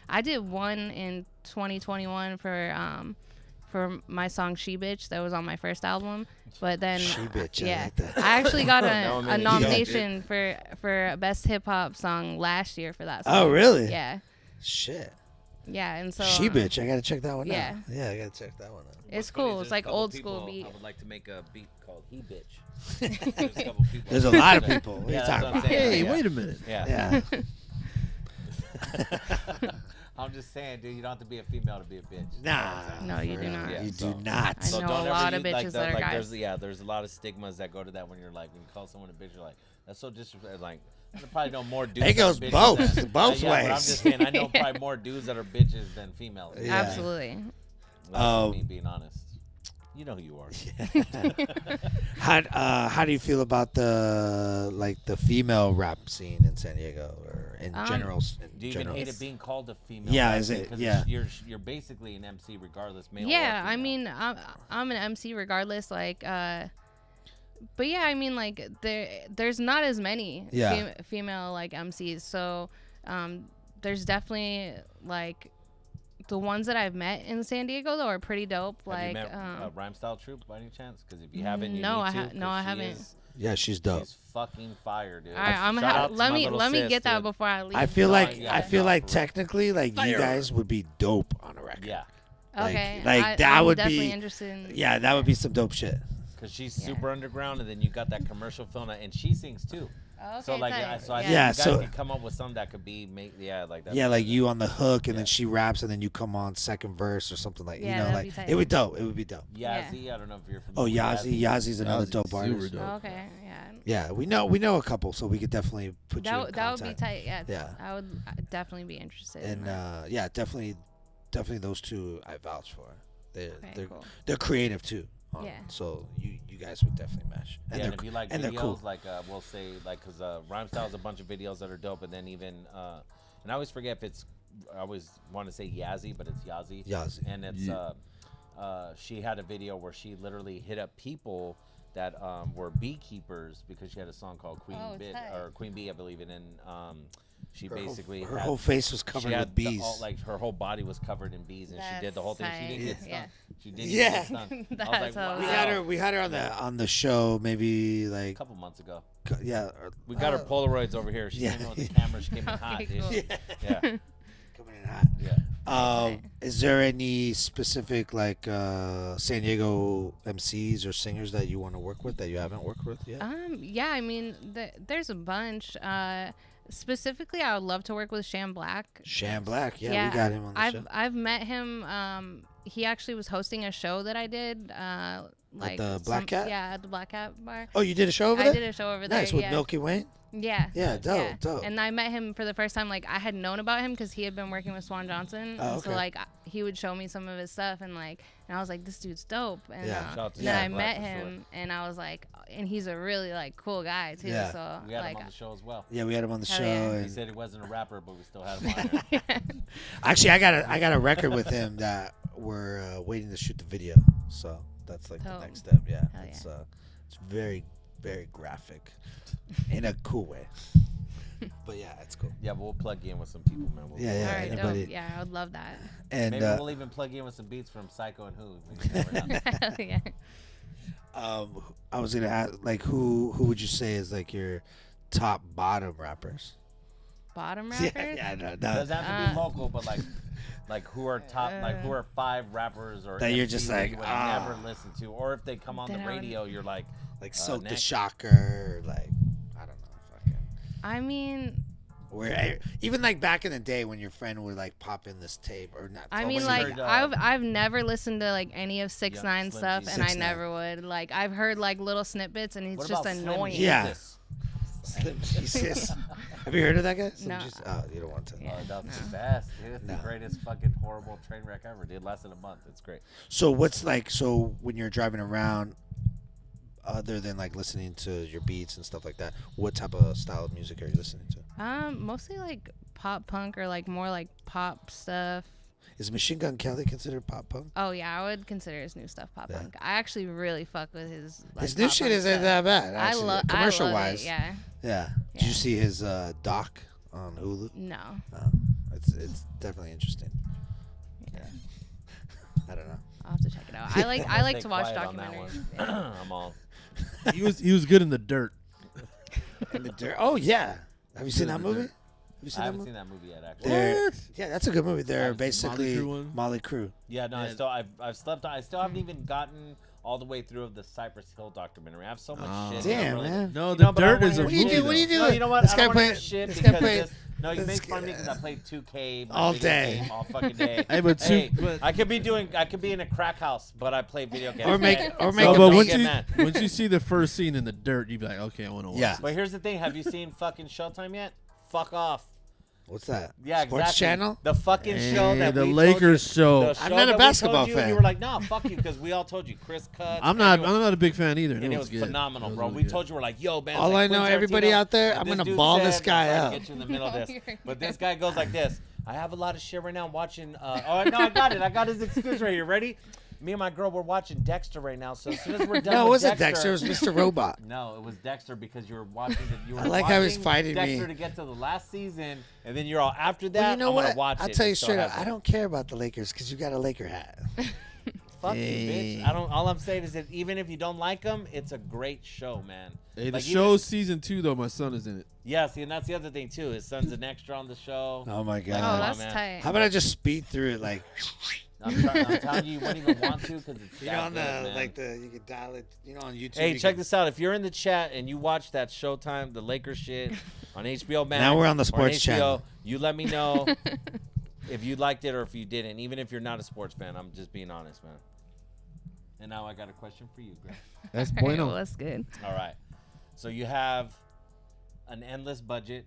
I did one in 2021 for my song She Bitch that was on my first album, but then She Bitch, I yeah, like that. I actually got No, a nomination for best hip hop song last year for that song. Oh, really? Yeah. Shit. Yeah, and so She Bitch, I gotta check that one yeah. out. Yeah, I gotta check that one out. It's cool. It's like old school beat. I would like to make a beat called He Bitch. There's a couple people. There's a lot of people. What are you Yeah, talking that's what I'm about? saying. Hey, Yeah. wait a minute. Yeah. Yeah. I'm just saying, dude, you don't have to be a female to be a bitch. Nah. No, you do not. Yeah, You so- do not. I know a don't lot ever of use, bitches that are guys. There's a lot of stigmas that go to that when you're like, when you call someone a bitch, you're like, that's so disrespectful. Like, I probably know more dudes. It that are goes bitches both- than- both yeah, But I'm ways. just saying, I know probably more dudes that are bitches than females. Yeah. Absolutely. That's me being honest. You know who you are. How do you feel about the female rap scene in San Diego or in general? Do you even hate it being called a female? Yeah, rap is scene? it- 'Cause yeah. You're basically an MC regardless, male. Yeah, or I female. mean, I'm an MC regardless. Like, but yeah, I mean, like there's not as many female like MCs. So there's definitely like the ones that I've met in San Diego though are pretty dope. Have you Like, met Rhyme Style Troupe by any chance? Because if you haven't, you no, need I to. no, I 'cause she haven't. is- Yeah, she's dope. She's fucking fire, dude. All right, I'm Shout out to let my me little sis, get that dude. before I leave. I feel No, like yeah, I feel no, like for real. technically like you guys would be dope on a record. Yeah, Okay, like, that I'm would definitely be- interested in, Yeah, that would be some dope shit. because she's super underground, and then you got that commercial film, and she sings too. Okay, So like, tight. so I think Yeah, you guys so- can come up with something that could be like that. Yeah, like you on the hook, and then Yeah. she raps, and then you come on second verse or something like Yeah, you know, that'd like be tight. it would dope. It would be dope. Yazzie, I don't know if you're Oh, familiar. with Yazzie, another Yazzie, dope super artist. dope. Okay, yeah. Yeah, we know a couple, so we could definitely put you in That would be contact. tight. Yeah, Yeah. I would definitely be interested. in And that. yeah, definitely those two I vouch for. They're Okay, cool. they're creative too. Yeah. So you guys would definitely match. And Yeah, they're and if you like and they're videos, cool. like we'll say, like, because Rhyme Style is a bunch of videos that are dope, and then even, and I always forget if it's, I always want to say Yazzie, but it's Yazzie. Yazzie. And it's, she had a video where she literally hit up people that were beekeepers because she had a song called Queen Bee, tight. or Queen Bee, I believe, and then she Her basically her had- whole face was she covered had with bees. like her whole body was covered in bees, and she did the whole thing. She didn't get That's stung. tight. She didn't Yeah. get stung. I was That's like, how- wow. we had her on the show maybe A like couple months ago. yeah. We got her Polaroids over here. She Yeah. came in with the camera. She came in hot, Okay, dude. cool. Yeah, coming in hot. yeah. Is there any specific like San Diego MCs or singers that you want to work with that you haven't worked with yet? Yeah, I mean, there's a bunch. Specifically, I would love to work with Sham Black. Sham Black, yeah, we got him on the show. I've met him. He actually was hosting a show that I did. Like the Black Cat? Yeah, at the Black Cat bar. Oh, you did a show over I there? did a show over there. Nice with yeah. Milky Wayne. Yeah. Yeah, dope. And I met him for the first time. Like, I had known about him because he had been working with Swan Johnson. Oh, And so, okay. like, he would show me some of his stuff. And I was like, this dude's dope. And Yeah. Shout out to then I Sham Black met for sure. him, and I was like, and he's a really, like, cool guy, too. Yeah. So, We had like, him on the show as well. Yeah, we had him on the Hell show. yeah. He And said he wasn't a rapper, but we still had him on there. actually, I got a record with him that we're waiting to shoot the video. So that's like the Dope. next step. Yeah, Hell it's very very graphic in a cool way. But yeah, it's cool. Yeah, but we'll plug you in with some people, man. We'll, Yeah, all yeah. right, anybody- dope. Yeah, I would love that. And Maybe we'll even plug you in with some beats from Syko and Who. You never know. Hell yeah. I was gonna ask, like, who would you say is like your top bottom rappers? Bottom rappers? Yeah, no, Doesn't have to be local, but like who are top, like who are 5 rappers or That you're MCs just that like, you would ah. never listen to, or if they come on the That I would- radio, you're like, Soak the next. Shocker, like I don't know, fucking. I mean, Where even like back in the day when your friend would like pop in this tape or not. I mean, you like heard, I've never listened to like any of 6ix9ine Slim stuff, G. and I 6ix9ine. never would. Like I've heard like little snippets, and it's What just about Slim annoying. Yeah. Jesus? Slim Jesus. Have you heard of that guy? Slim No. Jesus? Oh, you don't want to. Yeah. Oh, that's No. the best. Dude. It's No. the greatest fucking horrible train wreck ever. Dude, lasted a month. It's great. So what's like? So when you're driving around, other than like listening to your beats and stuff like that, what type of style of music are you listening to? Mostly like pop punk or like more like pop stuff. Is Machine Gun Kelly considered pop punk? Oh yeah, I would consider his new stuff pop Yeah. punk. I actually really fuck with his. Like, His new pop shit punk isn't stuff. that bad. I Actually. love commercial I love wise. It, yeah. Yeah. Did you Yeah. see his doc on Hulu? No. It's definitely interesting. Yeah. I don't know. I'll have to check it out. I like Stay to watch quiet on that documentaries. one. Yeah. I'm all. He was good in the dirt. In the dirt. Oh yeah. Have you seen that movie? Have you seen I that haven't movie? seen that movie yet, actually. They're- Yeah, that's a good movie. They're Molly basically Crew one? Molly Crew. Yeah, no, Yeah. I've slept on. I still haven't even gotten all the way through of the Cypress Hill documentary. I have so much Oh. shit. Damn, that really- man. No, You the know, but I dirt wanna is a hear What do you movie. do? What do you though. do? No, you know what? This I guy don't wanna hear play- shit this guy because play- of this. No, you this make fun of me guy- because I play 2K All video day. game all fucking day. Hey, but I could be in a crack house, but I play video games. Or make- man. or So make No, a but don't once get you mad. once you see the first scene in the dirt, you be like, okay, I want to watch. Yeah. this. But here's the thing: have you seen fucking Showtime yet? Fuck off. What's that? Yeah, Sports exactly. channel? The fucking Hey, show that the we Lakers show. Told you, I'm show not a that we basketball told you, fan. And you were like, no, fuck you, because we all told you. Chris Cut. I'm not a big fan either. And it was good. phenomenal, It bro. was We good. told you, we're like, yo, man. All it's like I know, Quentin everybody Tarantino, out there, and I'm this gonna dude ball said- this guy I'm trying up. to get you in the middle of this. You're But this guy goes like this. I have a lot of shit right now. I'm watching. Oh, no, I got it. I got his excuse right here. Ready? Me and my girl were watching Dexter right now. So as soon as we're done No, it with wasn't Dexter. It was Mr. Robot. No, it was Dexter because you were watching. You were I like how he's watching fighting Dexter me. to get to the last season, and then you're all after that. Well, you know I want what? to watch I'll it. tell you It still straight up. hasn't. I don't care about the Lakers because you got a Laker hat. Fuck you, bitch. I don't. All I'm saying is that even if you don't like them, it's a great show, man. Hey, the Like, even- show's season 2 though. My son is in it. Yeah, see, and that's the other thing too. His son's an extra on the show. Oh my Oh, god. on, that's man. tight. How about I just speed through it like I'm telling you, you wouldn't even want to because it's you that know on good, the man. like the you could dial it on YouTube. Hey, you check can- this out. If you're in the chat and you watch that Showtime, the Lakers shit on HBO Max, Now we're on the or sports HBO, channel. You let me know if you liked it or if you didn't. Even if you're not a sports fan, I'm just being honest, man. And now I got a question for you, Greg. That's All right, bueno. well, that's good. All right. So you have an endless budget.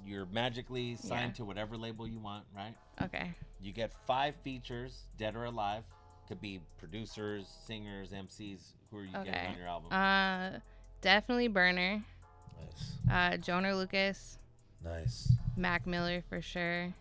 You're magically signed Yeah. to whatever label you want, right? Okay. You get 5 features, dead or alive. Could be producers, singers, MCs. Who are you getting Okay. on your album? Definitely Burner. Nice. Jonah Lucas. Nice. Mac Miller for sure.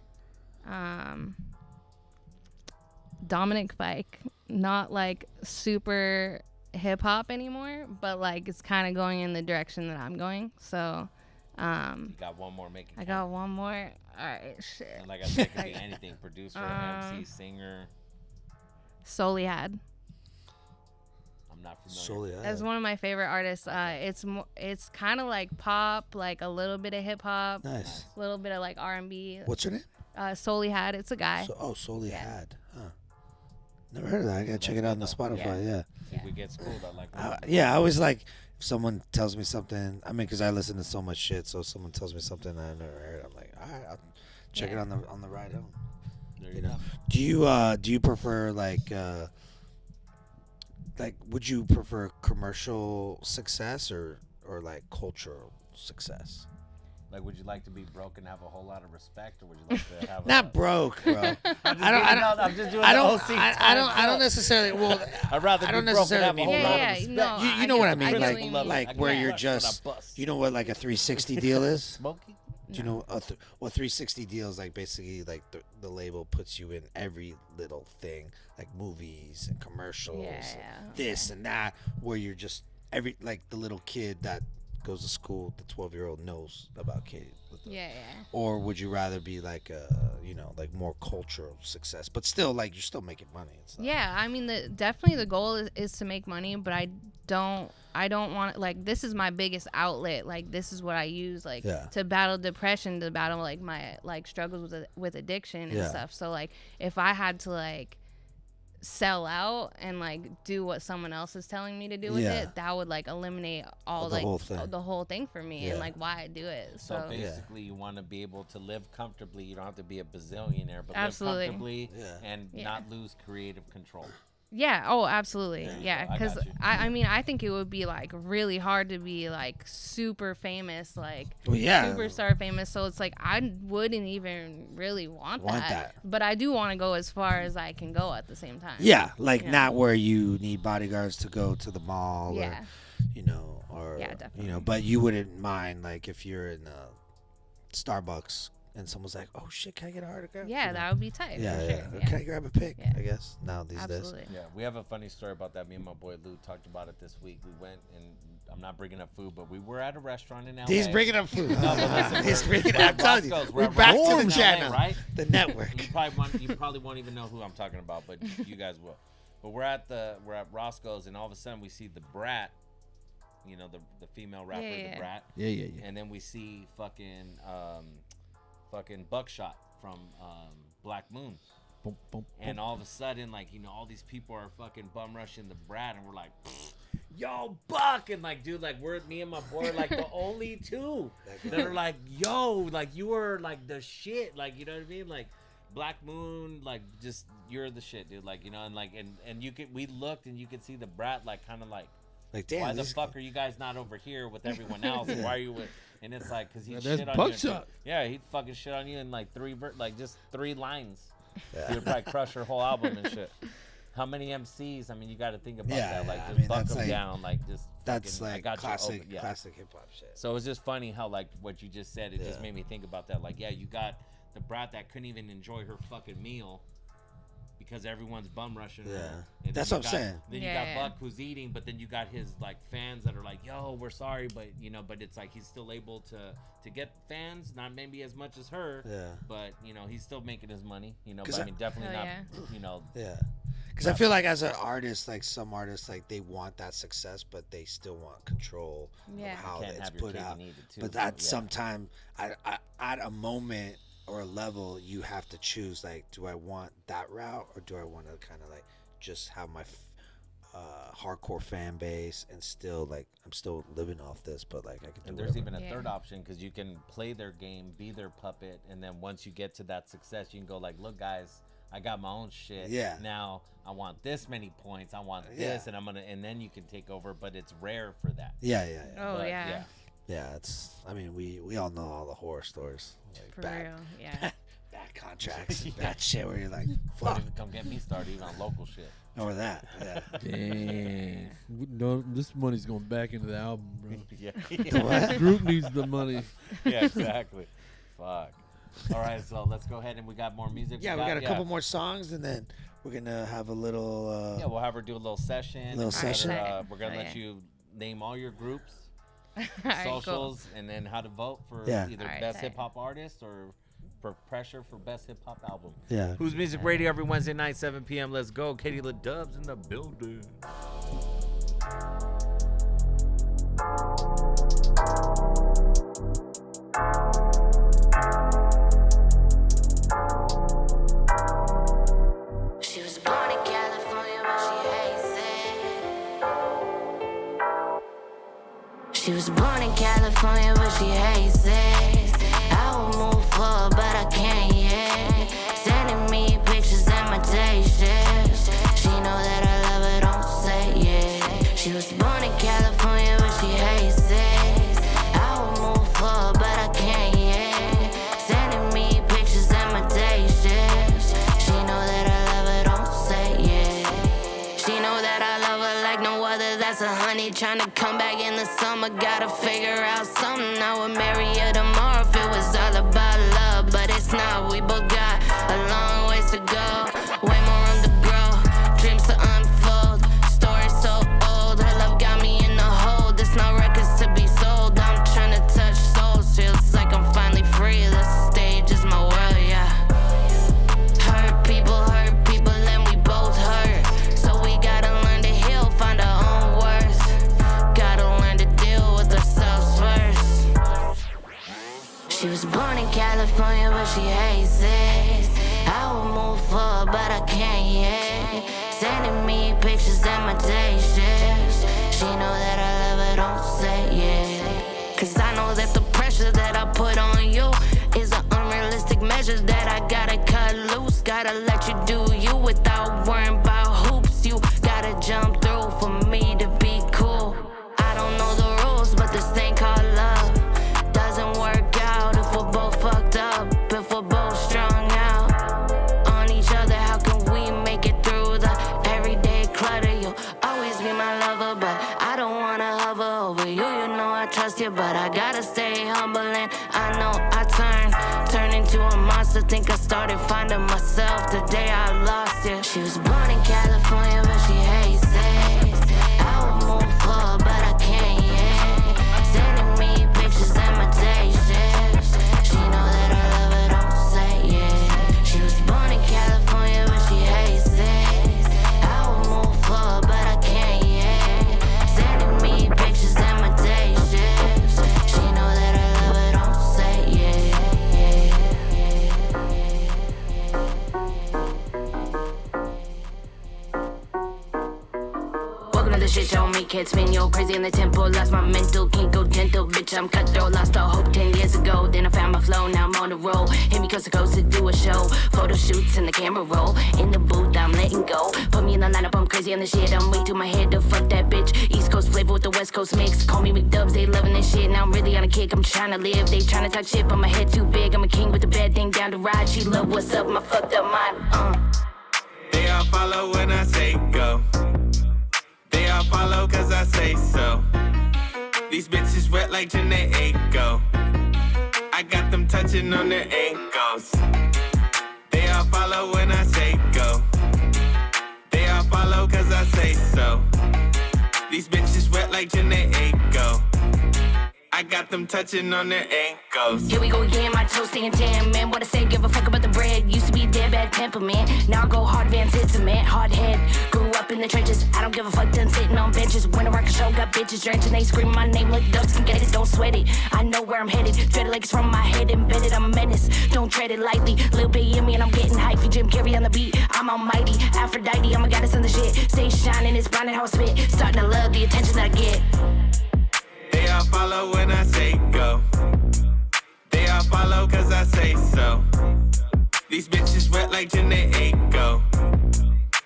Dominic Fike. Not like super hip hop anymore, but like it's kind of going in the direction that I'm going. So, You got one more making. I got one more. All right, shit. And like I said, it could be anything: producer, MC, singer. Solely Had. I'm not familiar. Solely. That's one of my favorite artists. It's kind of like pop, like a little bit of hip hop, Nice. a little bit of like R&B. What's her name? Solely Had. It's a guy. Solely Yeah. Had. Huh. Never heard of that. I gotta check it out on the Spotify. Yeah. See, we get schooled. I like. Yeah. I always like if someone tells me something. I mean, because I listen to so much shit. So if someone tells me something I never heard, I'm like, all right, I'll check it Yeah. on the ride home. There You you know. go. Do you prefer like would you prefer commercial success or like cultural success? Like, would you like to be broke and have a whole lot of respect, or would you like to have? Not broke, bro. I'm just I'm just doing I the don't. OC I don't necessarily. Well, I'd rather I don't be broke and necessarily have a mean whole Yeah, lot of yeah, respect. no, you I know what I get- mean, get like what you mean. like I where get you're crushed when I just. bust. You know what like a 360 deal is? Smokey. Do you know what 360 deals like? Basically, like the label puts you in every little thing, like movies and commercials, Yeah, and yeah, this and that, where you're just every like the little kid that goes to school, the 12-year-old knows about kids. Yeah. Or would you rather be like like more cultural success, but still like you're still making money and stuff? Yeah, I mean, definitely the goal is to make money, but I don't want like this is my biggest outlet. Like this is what I use like Yeah. to battle depression, to battle like my like struggles with addiction and Yeah. stuff. So like if I had to like sell out and like do what someone else is telling me to do with it, that would like eliminate all the like whole thing. For me and like why I do it. So basically, you want to be able to live comfortably. You don't have to be a bazillionaire, but live comfortably and not lose creative control. Yeah. Oh, absolutely. Yeah. I Because got you. I mean, I think it would be like really hard to be like super famous, like superstar famous. So it's like I wouldn't even really want that. But I do want to go as far as I can go at the same time. Yeah, like not where you need bodyguards to go to the mall. Yeah. Or definitely. but you wouldn't mind like if you're in Starbucks. And someone's like, "Oh shit, can I get an autograph?" Yeah, that would be tight. Yeah, for yeah. Sure. Can I grab a pic? Yeah. I guess now these days. Yeah, we have a funny story about that. Me and my boy Lou talked about it this week. We went and I'm not bringing up food, but we were at a restaurant in LA. He's bringing up food. No, but listen, He's bringing up. I'm telling you, we're back to the channel, right? The network. You probably won't even know who I'm talking about, but you guys will. But we're at Roscoe's, and all of a sudden we see the Brat. The female rapper, the Brat. Yeah. And then we see fucking Buckshot from Black Moon. Boom, boom, and all of a sudden, like, all these people are fucking bum rushing the Brat, and we're like, yo, Buck! And like, dude, like, me and my boy are like the only two that are like, yo, like, you are like the shit. Like, you know what I mean? Like, Black Moon, like, just, you're the shit, dude. Like, and like, and we looked and you could see the Brat, like, kind of like, damn, why the fuck are you guys not over here with everyone else? Why are you with? And it's like, because he There's shit on Buckshot. you. Yeah, he'd fucking shit on you in like just three lines. He would probably crush her whole album and shit. How many MCs? I mean, you got to think about that. Like, just buck them down. Like, just that's fucking, like classic hip hop shit. So it was just funny how, like, what you just said, it just made me think about that. Like, yeah, you got the Brat that couldn't even enjoy her fucking meal because everyone's bum rushing her. And that's what I'm saying. Then you got Buck who's eating, but then you got his like fans that are like, "Yo, we're sorry," but but it's like he's still able to get fans, not maybe as much as her, but he's still making his money, but I mean definitely not, Because I feel like as an artist, like some artists, like they want that success, but they still want control of how it's put out. But that sometime at a moment or a level, you have to choose, like, do I want that route or do I want to kind of like just have my hardcore fan base and still like I'm still living off this, but like I can do. And there's even a third option because you can play their game, be their puppet, and then once you get to that success, you can go like, look, guys, I got my own shit. Yeah. Now I want this many points. I want this, and and then you can take over. But it's rare for that. Yeah. Oh, but, yeah. Yeah, I mean, we all know all the horror stories. Like For real, yeah. Bad contracts, bad shit where you're like, fuck. Don't even come get me started even on local shit. Or that, yeah. Dang. No, this money's going back into the album, bro. Yeah. The group needs the money. Yeah, exactly. Fuck. All right, so let's go ahead and we got more music. Yeah, we got a couple more songs, and then we're gonna have a little. We'll have her do a little session. We're gonna let you name all your groups. Socials, and then how to vote for either best hip hop artist or for pressure for best hip hop album. Yeah. Who's Music Radio every Wednesday night, 7 p.m. Let's go. Katie LaDubz in the building. She was born in California, but she hates it. She was born in California, but she hates it. I will move forward, but I can't yet. Sending me pictures and my day shifts. She know that I love her, don't say yeah. She was born in California, but she hates it. I will move forward, but I can't yet. Sending me pictures and my day shifts. She know that I love her, don't say yeah. She know that I love her like no other, that's a honey. Tryna come back in the summer, gotta figure out something. I would marry her tomorrow if it was all about love, but it's not. We both got a long ways to go, way more room to grow, dreams to unfold, story so old. Her love got me in the hole, there's no records to be sold. I'm tryna touch souls, feels like I'm finally free. The stage is my world, yeah. Hurt people, and we both hurt. So we gotta learn to heal, find our own worth. Gotta learn to deal with ourselves first. She was born in California, but she hates it. I I would move forward, but I can't yet. Sending me pictures and my day shit. She know that I love her, don't say yeah. Cause I know that the pressure that I put on you is an unrealistic measure that I gotta cut loose. Gotta let you do you without worrying about hoops. You gotta jump through for me to be cool. I don't know the rules, but this thing called love doesn't work out if we're both fucked up, if we're both strung out on each other. How can we make it through the everyday clutter? You'll always be my lover, but I don't wanna hover over you. You know I trust you, but I gotta stay humble. And I know I turn into a monster. Think I started finding myself the day I lost you. She was born in California, but she hates it. I would move forward, but I can't yet. Sending me pictures and my day shit. She know that I love her, don't say yeah. She was born in California, but she hates it. I would move forward, but I can't yet. Sending me pictures and my day shit. She know that I love her, don't say yeah. Welcome to the shit show, me can't spin yo crazy in the tempo. Lost my mental, can't go gentle, bitch, I'm cutthroat. Lost all hope 10 years ago, then I found my flow, now I'm on the roll. Hit me coast to coast to do a show, photo shoots and the camera roll. In the booth, I'm letting go, put me in the lineup, I'm crazy on the shit. I'm way to my head to fuck that bitch. East Coast flavor with the West Coast mix. Call me LaDubz, they loving this shit. Now I'm really on a kick, I'm trying to live. They trying to talk shit, but my head too big. I'm a king with the bad thing down to ride. She love what's up, my fucked up mind. They all follow when I say go. They all follow cause I say so. These bitches wet like Janae Aiko. I got them touching on their ankles. They all follow when I say go. They all follow cause I say so. These bitches wet like Janae Aiko. I got them touching on their ankles. Here we go again, my toes staying tan, man. What I say, give a fuck about the bread. Used to be dead bad temperament. Now I go hard, Vans intimate. Hard head, grew up in the trenches. I don't give a fuck, done sitting on benches. When I rock a show, got bitches drenching. They scream my name like ducks can get it, don't sweat it. I know where I'm headed, dread it like it's from my head. Embedded, I'm a menace, don't tread it lightly. Lil' bit in me and I'm getting hypey. Jim Carrey on the beat, I'm almighty. Aphrodite, I'm a goddess on the shit. Stay shining, it's blinding how I spit. Starting to love the attention that I get. They all follow when I say go. They all follow cause I say so. These bitches wet like Janae Aiko.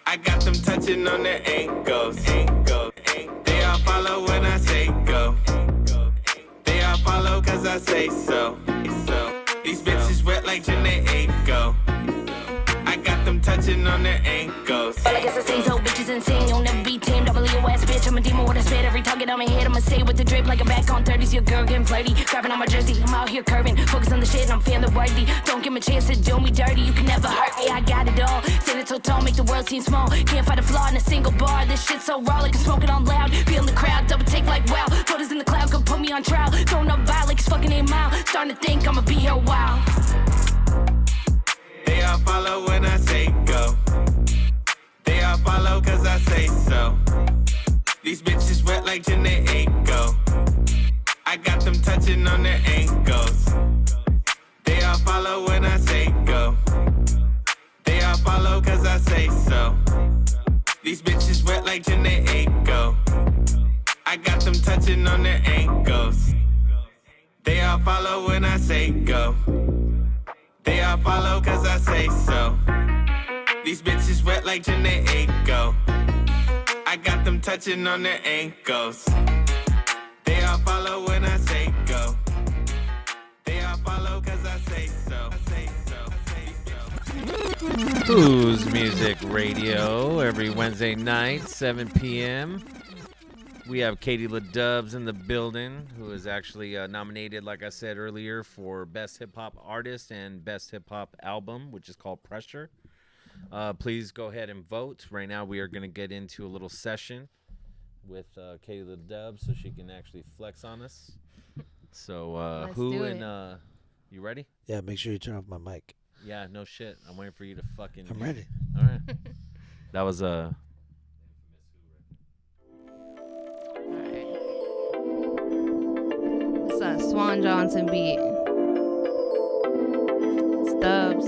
I got them touching on their ankles. They all follow when I say go. They all follow cause I say so. These bitches wet like Janae Aiko. I got them touching on their ankles. But I guess I say so, bitches insane. You'll never be tamed. WS bitch, I'm a demon with a spit. Every target on my head, I'ma stay with the drip like a back on 30s. Your girl getting flirty, grabbing on my jersey. I'm out here curving, focus on the shit, I'm feeling worthy. Don't give me a chance to do me dirty. You can never hurt me, I got it all. Standing so tall, make the world seem small. Can't find a flaw in a single bar. This shit's so raw, like I'm smoking on loud. Feeling the crowd, double take like wow. Photos in the cloud, could put me on trial. Throwing up vibe like it's fucking 8 Mile. Starting to think I'ma be here a while. They all follow when I say go. They all follow cause I say so. These bitches wet like Janae Aiko. I got them touching on their ankles. They all follow when I say go. They all follow cause I say so. These bitches wet like Janae Aiko. I got them touching on their ankles. They all follow when I say go. They all follow cause I say so. These bitches wet like Janae Aiko. I got them touching on their ankles. They all follow when I say go. They all follow cause I say so. Who's Music Radio every Wednesday night, 7 p.m. We have Katie LaDubz in the building, who is actually nominated, like I said earlier, for Best Hip Hop Artist and Best Hip Hop Album, which is called Pressure. Please go ahead and vote. Right now we are going to get into a little session with Katie LaDubz so she can actually flex on us. So you ready? Yeah, make sure you turn off my mic. Yeah, no shit. I'm waiting for you to fucking... I'm ready. All right. That was It's a Swan Johnson beat. It's Dubs.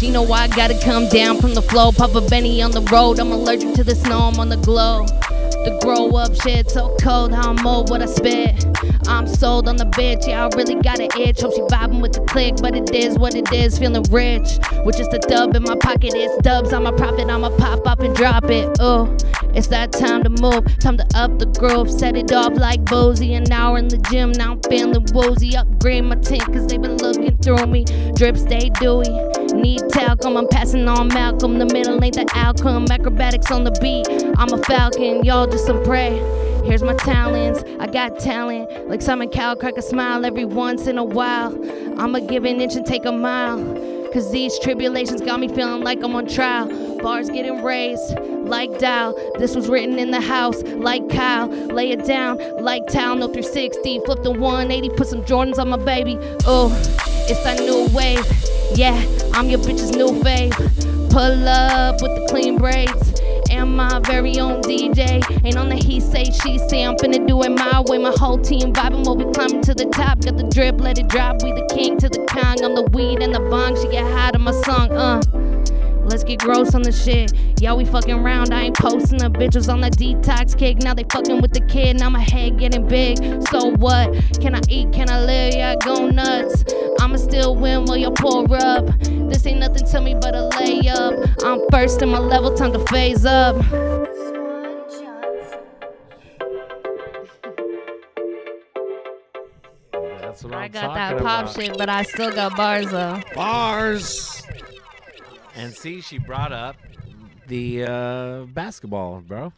She know I gotta come down from the flow. Papa Benny on the road. I'm allergic to the snow. I'm on the glow. The grow up shit so cold, how I mold what I spit. I'm sold on the bitch, yeah, I really got an itch. Hope she vibing with the click, but it is what it is. Feeling rich, with just a dub in my pocket. It's dubs, I'm a prophet, I'ma pop up and drop it. Oh, it's that time to move, time to up the groove. Set it off like Boozy, an hour in the gym, now I'm feeling woozy. Upgrade my tint, cause they been looking through me. Drip stay dewy, need talcum, I'm passing on Malcolm. The middle ain't the outcome, acrobatics on the beat. I'm a falcon, y'all just some prey. Here's my talents, I got talent. Like Simon Cowell, crack a smile every once in a while. I'ma give an inch and take a mile. Cause these tribulations got me feeling like I'm on trial. Bars getting raised like Dow. This was written in the house like Kyle. Lay it down like Towel. No 360, flip the 180, put some Jordans on my baby. Oh, it's that new wave. Yeah, I'm your bitch's new fave. Pull up with the clean braids. And my very own DJ. Ain't on the he say, she say. I'm finna do it my way. My whole team vibing while we climbing to the top. Got the drip, let it drop. We the king to the Kong. I'm the weed and the bong. She get high to my song. Let's get gross on the shit. Yeah, we fucking round. I ain't posting the bitches on the detox kick. Now they fucking with the kid. Now my head getting big. So what? Can I eat? Can I live? Yeah, go nuts. I'ma still win while you pour up. This ain't nothing to me but a layup. I'm first in my level, time to phase up. That's what I I'm got talking that about. pop shit, but I still got bars though. Bars. And see, she brought up the basketball, bro.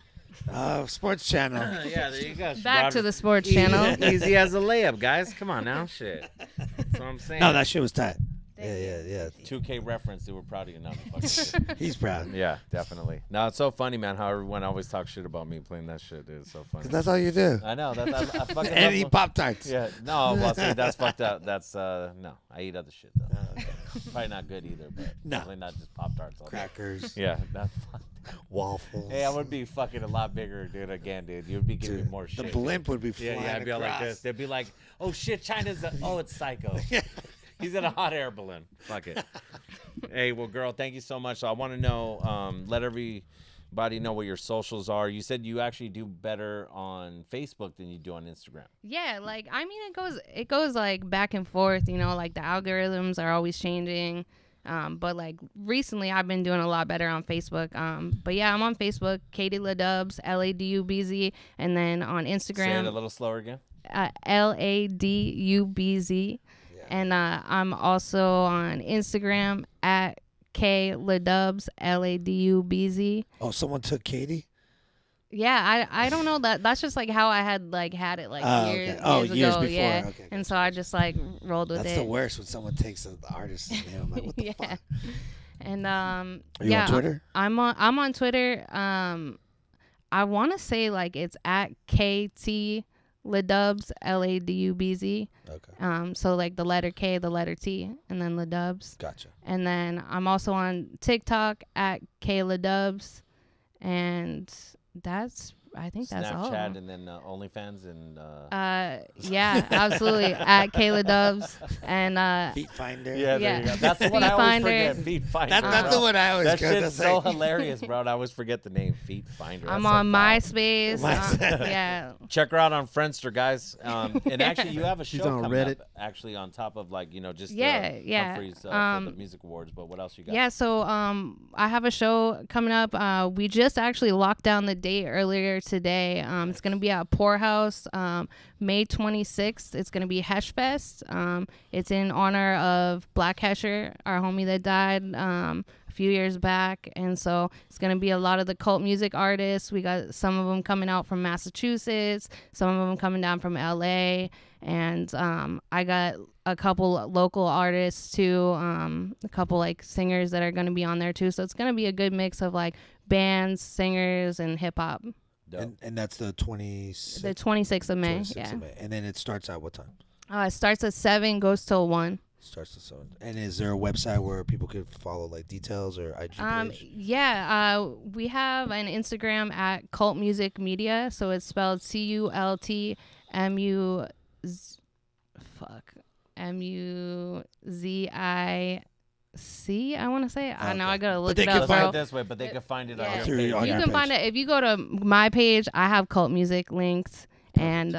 Sports channel. Yeah, there you go. She Back brought to it the sports channel. Easy as a layup, guys. Come on now, shit. That's what I'm saying. No, that shit was tight. Yeah. 2K reference. They were proud of you, not fucking shit. He's proud. Yeah, definitely. No, it's so funny, man. How everyone always talks shit about me playing that shit. Dude. It's so funny. 'Cause that's all you do. I know. I fucking And eat love- Pop-Tarts. Yeah. No, well, see, that's fucked up. That's no. I eat other shit though. Probably not good either, but No. definitely not just Pop Tarts. Crackers. Yeah, that's fucked. Waffles. Hey, I would be fucking a lot bigger, dude. Again, dude, you would be giving me Dude, more shit. the blimp would be flying Yeah, I'd be all like across. this. They'd be like, "Oh shit, China's it's Syko. He's in a hot air balloon. Fuck it." Hey, well, girl, thank you so much. So I want to know, let everybody know what your socials are. You said you actually do better on Facebook than you do on Instagram. Yeah, like I mean, it goes like back and forth. You know, like the algorithms are always changing. But like recently, I've been doing a lot better on Facebook. But yeah, I'm on Facebook, Katie LaDubz, LaDubz, and then on Instagram, Say it a little slower again. LaDubz, and I'm also on Instagram at K LaDubz, LaDubz. Oh, someone took Katie? Yeah, I don't know that's just like how I had it like years years ago, before. yeah. Okay, and so I just like rolled with That's it. the worst when someone takes the artist's name. I'm like, what the fuck? And Are you on Twitter? I'm on Twitter. I want to say like it's at KT LaDubz, LaDubz. Okay. So like the letter K, the letter T, and then LaDubz. Gotcha. And then I'm also on TikTok at K LaDubz, and I think that's all. Snapchat and then OnlyFans and. Yeah, absolutely. At Kayla Dubs and Feet Finder. Yeah, there Yeah. you go. That's the one Feet I always Finder. forget. Feet Finder. That's bro. the one I always That go. shit's That's so like- hilarious, bro. I always forget the name. Feet Finder. I'm That's so on foul. MySpace. Yeah. Check her out on Friendster, guys. And actually, you have a She's show on coming Reddit. up. Actually, on top of like just Yeah. Humphreys, for the music awards. But what else you got? Yeah, so I have a show coming up. We just actually locked down the date earlier today. It's gonna be at Poorhouse, May 26th. It's gonna be Hesh Fest. It's in honor of Black Hesher, our homie that died a few years back, and so it's gonna be a lot of the cult music artists. We got some of them coming out from Massachusetts, some of them coming down from LA, and I got a couple local artists too, a couple like singers that are going to be on there too. So it's going to be a good mix of like bands, singers, and hip hop. And that's the 26th. The 26th of May. 26th Yeah. of May. And then it starts at what time? It starts at 7, goes till 1. Starts at 7. And is there a website where people could follow like details or IG page? Yeah. We have an Instagram at Cult Music Media. So it's spelled CULTMUZIC LC, I want to say. I know Okay. I gotta But look they it can up, Let's put bro. it this way, but they can find it on Yeah. your Through page. your- on You your can page. find it if you go to my page. I have cult music linked, and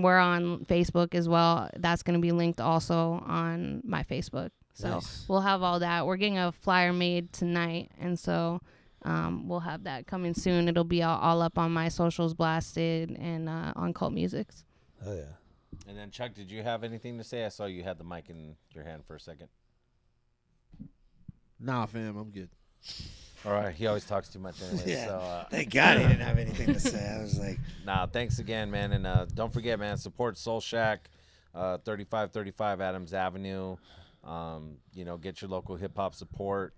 we're on Facebook as well. That's gonna be linked also on my Facebook. So Nice. we'll have all that. We're getting a flyer made tonight, and so we'll have that coming soon. It'll be all up on my socials, blasted, and on Cult Musics. Oh yeah. And then Chuck, did you have anything to say? I saw you had the mic in your hand for a second. Nah, fam, I'm good. All right, he always talks too much anyway. Yeah. So, Thank God he didn't have anything to say. I was like, nah, thanks again, man. And don't forget, man, support Soul Shack, 3535 Adams Avenue. Get your local hip hop support.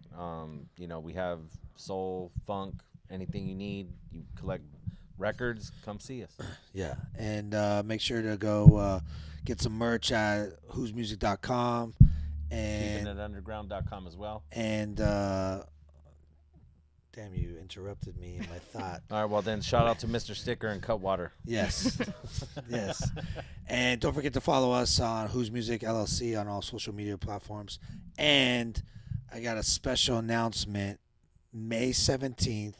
We have soul, funk, anything you need. You collect records, come see us. yeah. And make sure to go get some merch at whosmusic.com and KeepingItUnderground.com as well. and damn, you interrupted me in my thought. All right, well then, shout out to Mr. Sticker and Cutwater. Yes. Yes. And don't forget to follow us on Who's Music LLC on all social media platforms. And I got a special announcement. May 17th.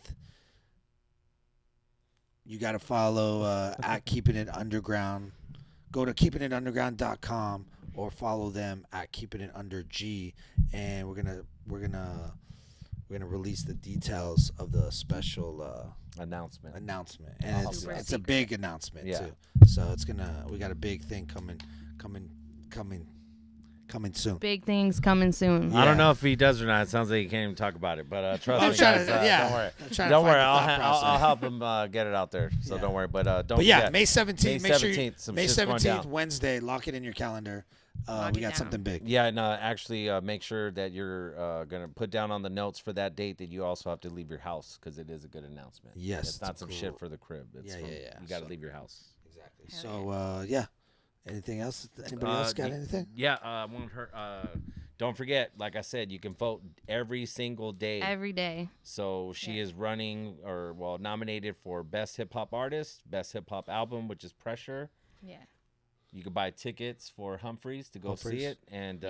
You got to follow at Keeping It Underground. Go to keepingitunderground.com or follow them at Keeping It Under G, and we're gonna release the details of the special Announcement. and Super it's a secret. big announcement Yeah. too. So we got a big thing coming soon. Big things coming soon. I don't know if he does or not. It sounds like he can't even talk about it. But trust I'm me, trying guys. to- yeah. Don't worry. I'm trying to Don't find worry. the I'll, thought I'll process. help him get it out there. So Yeah. don't worry. But don't But yeah, forget. May 17th. May Make sure 17th, some May shit's going 17th, down. Wednesday. Lock it in your calendar. Lock We it got down. something big. Yeah, and actually make sure that you're going to put down on the notes for that date that you also have to leave your house because it is a good announcement. Yes, It's not it's some cool. shit for the crib. It's Yeah, from, yeah, yeah. You got to So- leave your house. Exactly. So yeah. Anything else? Anybody else got anything? Yeah, won't hurt. Don't forget, like I said, you can vote every single day. Every day. So she is running nominated for Best Hip Hop Artist, Best Hip Hop Album, which is Pressure. Yeah. You can buy tickets for Humphreys to go see Humphreys. it, and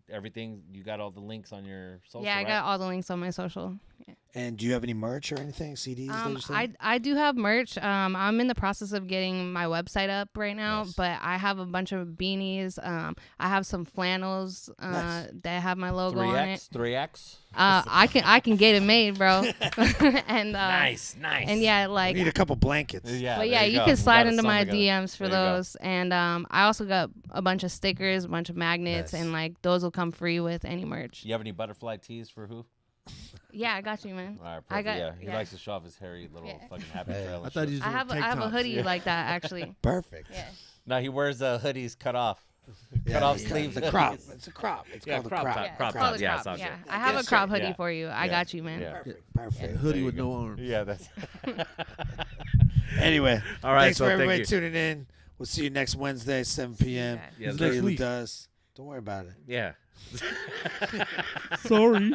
everything. You got all the links on your social. Yeah, I right? got all the links on my social. Yeah. And do you have any merch or anything? CDs? that you're selling? I do have merch. I'm in the process of getting my website up right now, Nice. but I have a bunch of beanies. I have some flannels Nice. that have my logo on it. 3X. I can get it made, bro. And Nice. and yeah, We like need a couple blankets. Yeah, but there yeah, you go. can We slide got into my something together. DMs for There you go. those. And I also got a bunch of stickers, a bunch of magnets, Nice. and like those will come free with any merch. You have any butterfly tees for who? Yeah, I got you, man. All right, I perfect. got- yeah, he yeah. likes to show off his hairy little Yeah. fucking happy Yeah. trail. I and thought shit. you just I have tank a tops. hoodie like that actually. Perfect. Yeah. No, he wears hoodies cut off. Yeah, Cut off yeah, sleeves. The crop. It's a crop. It's Yeah, called crop a crop. top. Yeah, Crop it's called top, a yeah, crop. sounds Yeah, good. I have Yes, a crop sir. hoodie Yeah. for you. I Yeah. got you, man. Yeah. Perfect. Perfect. A hoodie you with go. no arms. Yeah, that's. Anyway, All right, thanks so for thank everybody you. tuning in. We'll see you next Wednesday, 7 p.m. Okay. Yeah, It's thank next you. week. Does. Don't worry about it. Yeah. Sorry.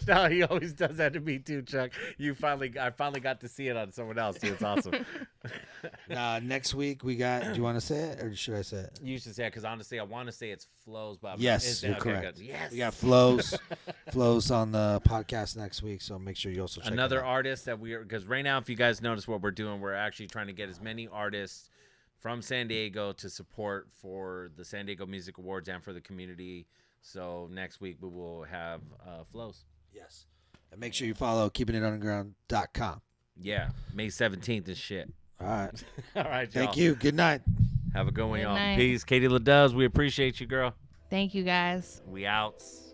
No, he always does that to me too, Chuck. I finally got to see it on someone else too. It's awesome. Next week we got. Do you want to say it or should I say it? You should say it because honestly, I want to say it's flows, but Yes, you're correct. Good. Yes. We got flows on the podcast next week, so make sure you also check Another it out. artist that we are, because right now, if you guys notice what we're doing, we're actually trying to get as many artists from San Diego to support for the San Diego Music Awards and for the community. So next week we will have flows. Yes, and make sure you follow keepingitunderground.com. Yeah, May 17th and shit. All right. All right, y'all. Thank you. Good night. Have a good one, Good y'all. night. Peace. Katie LaDubz, we appreciate you, girl. Thank you guys. We outs.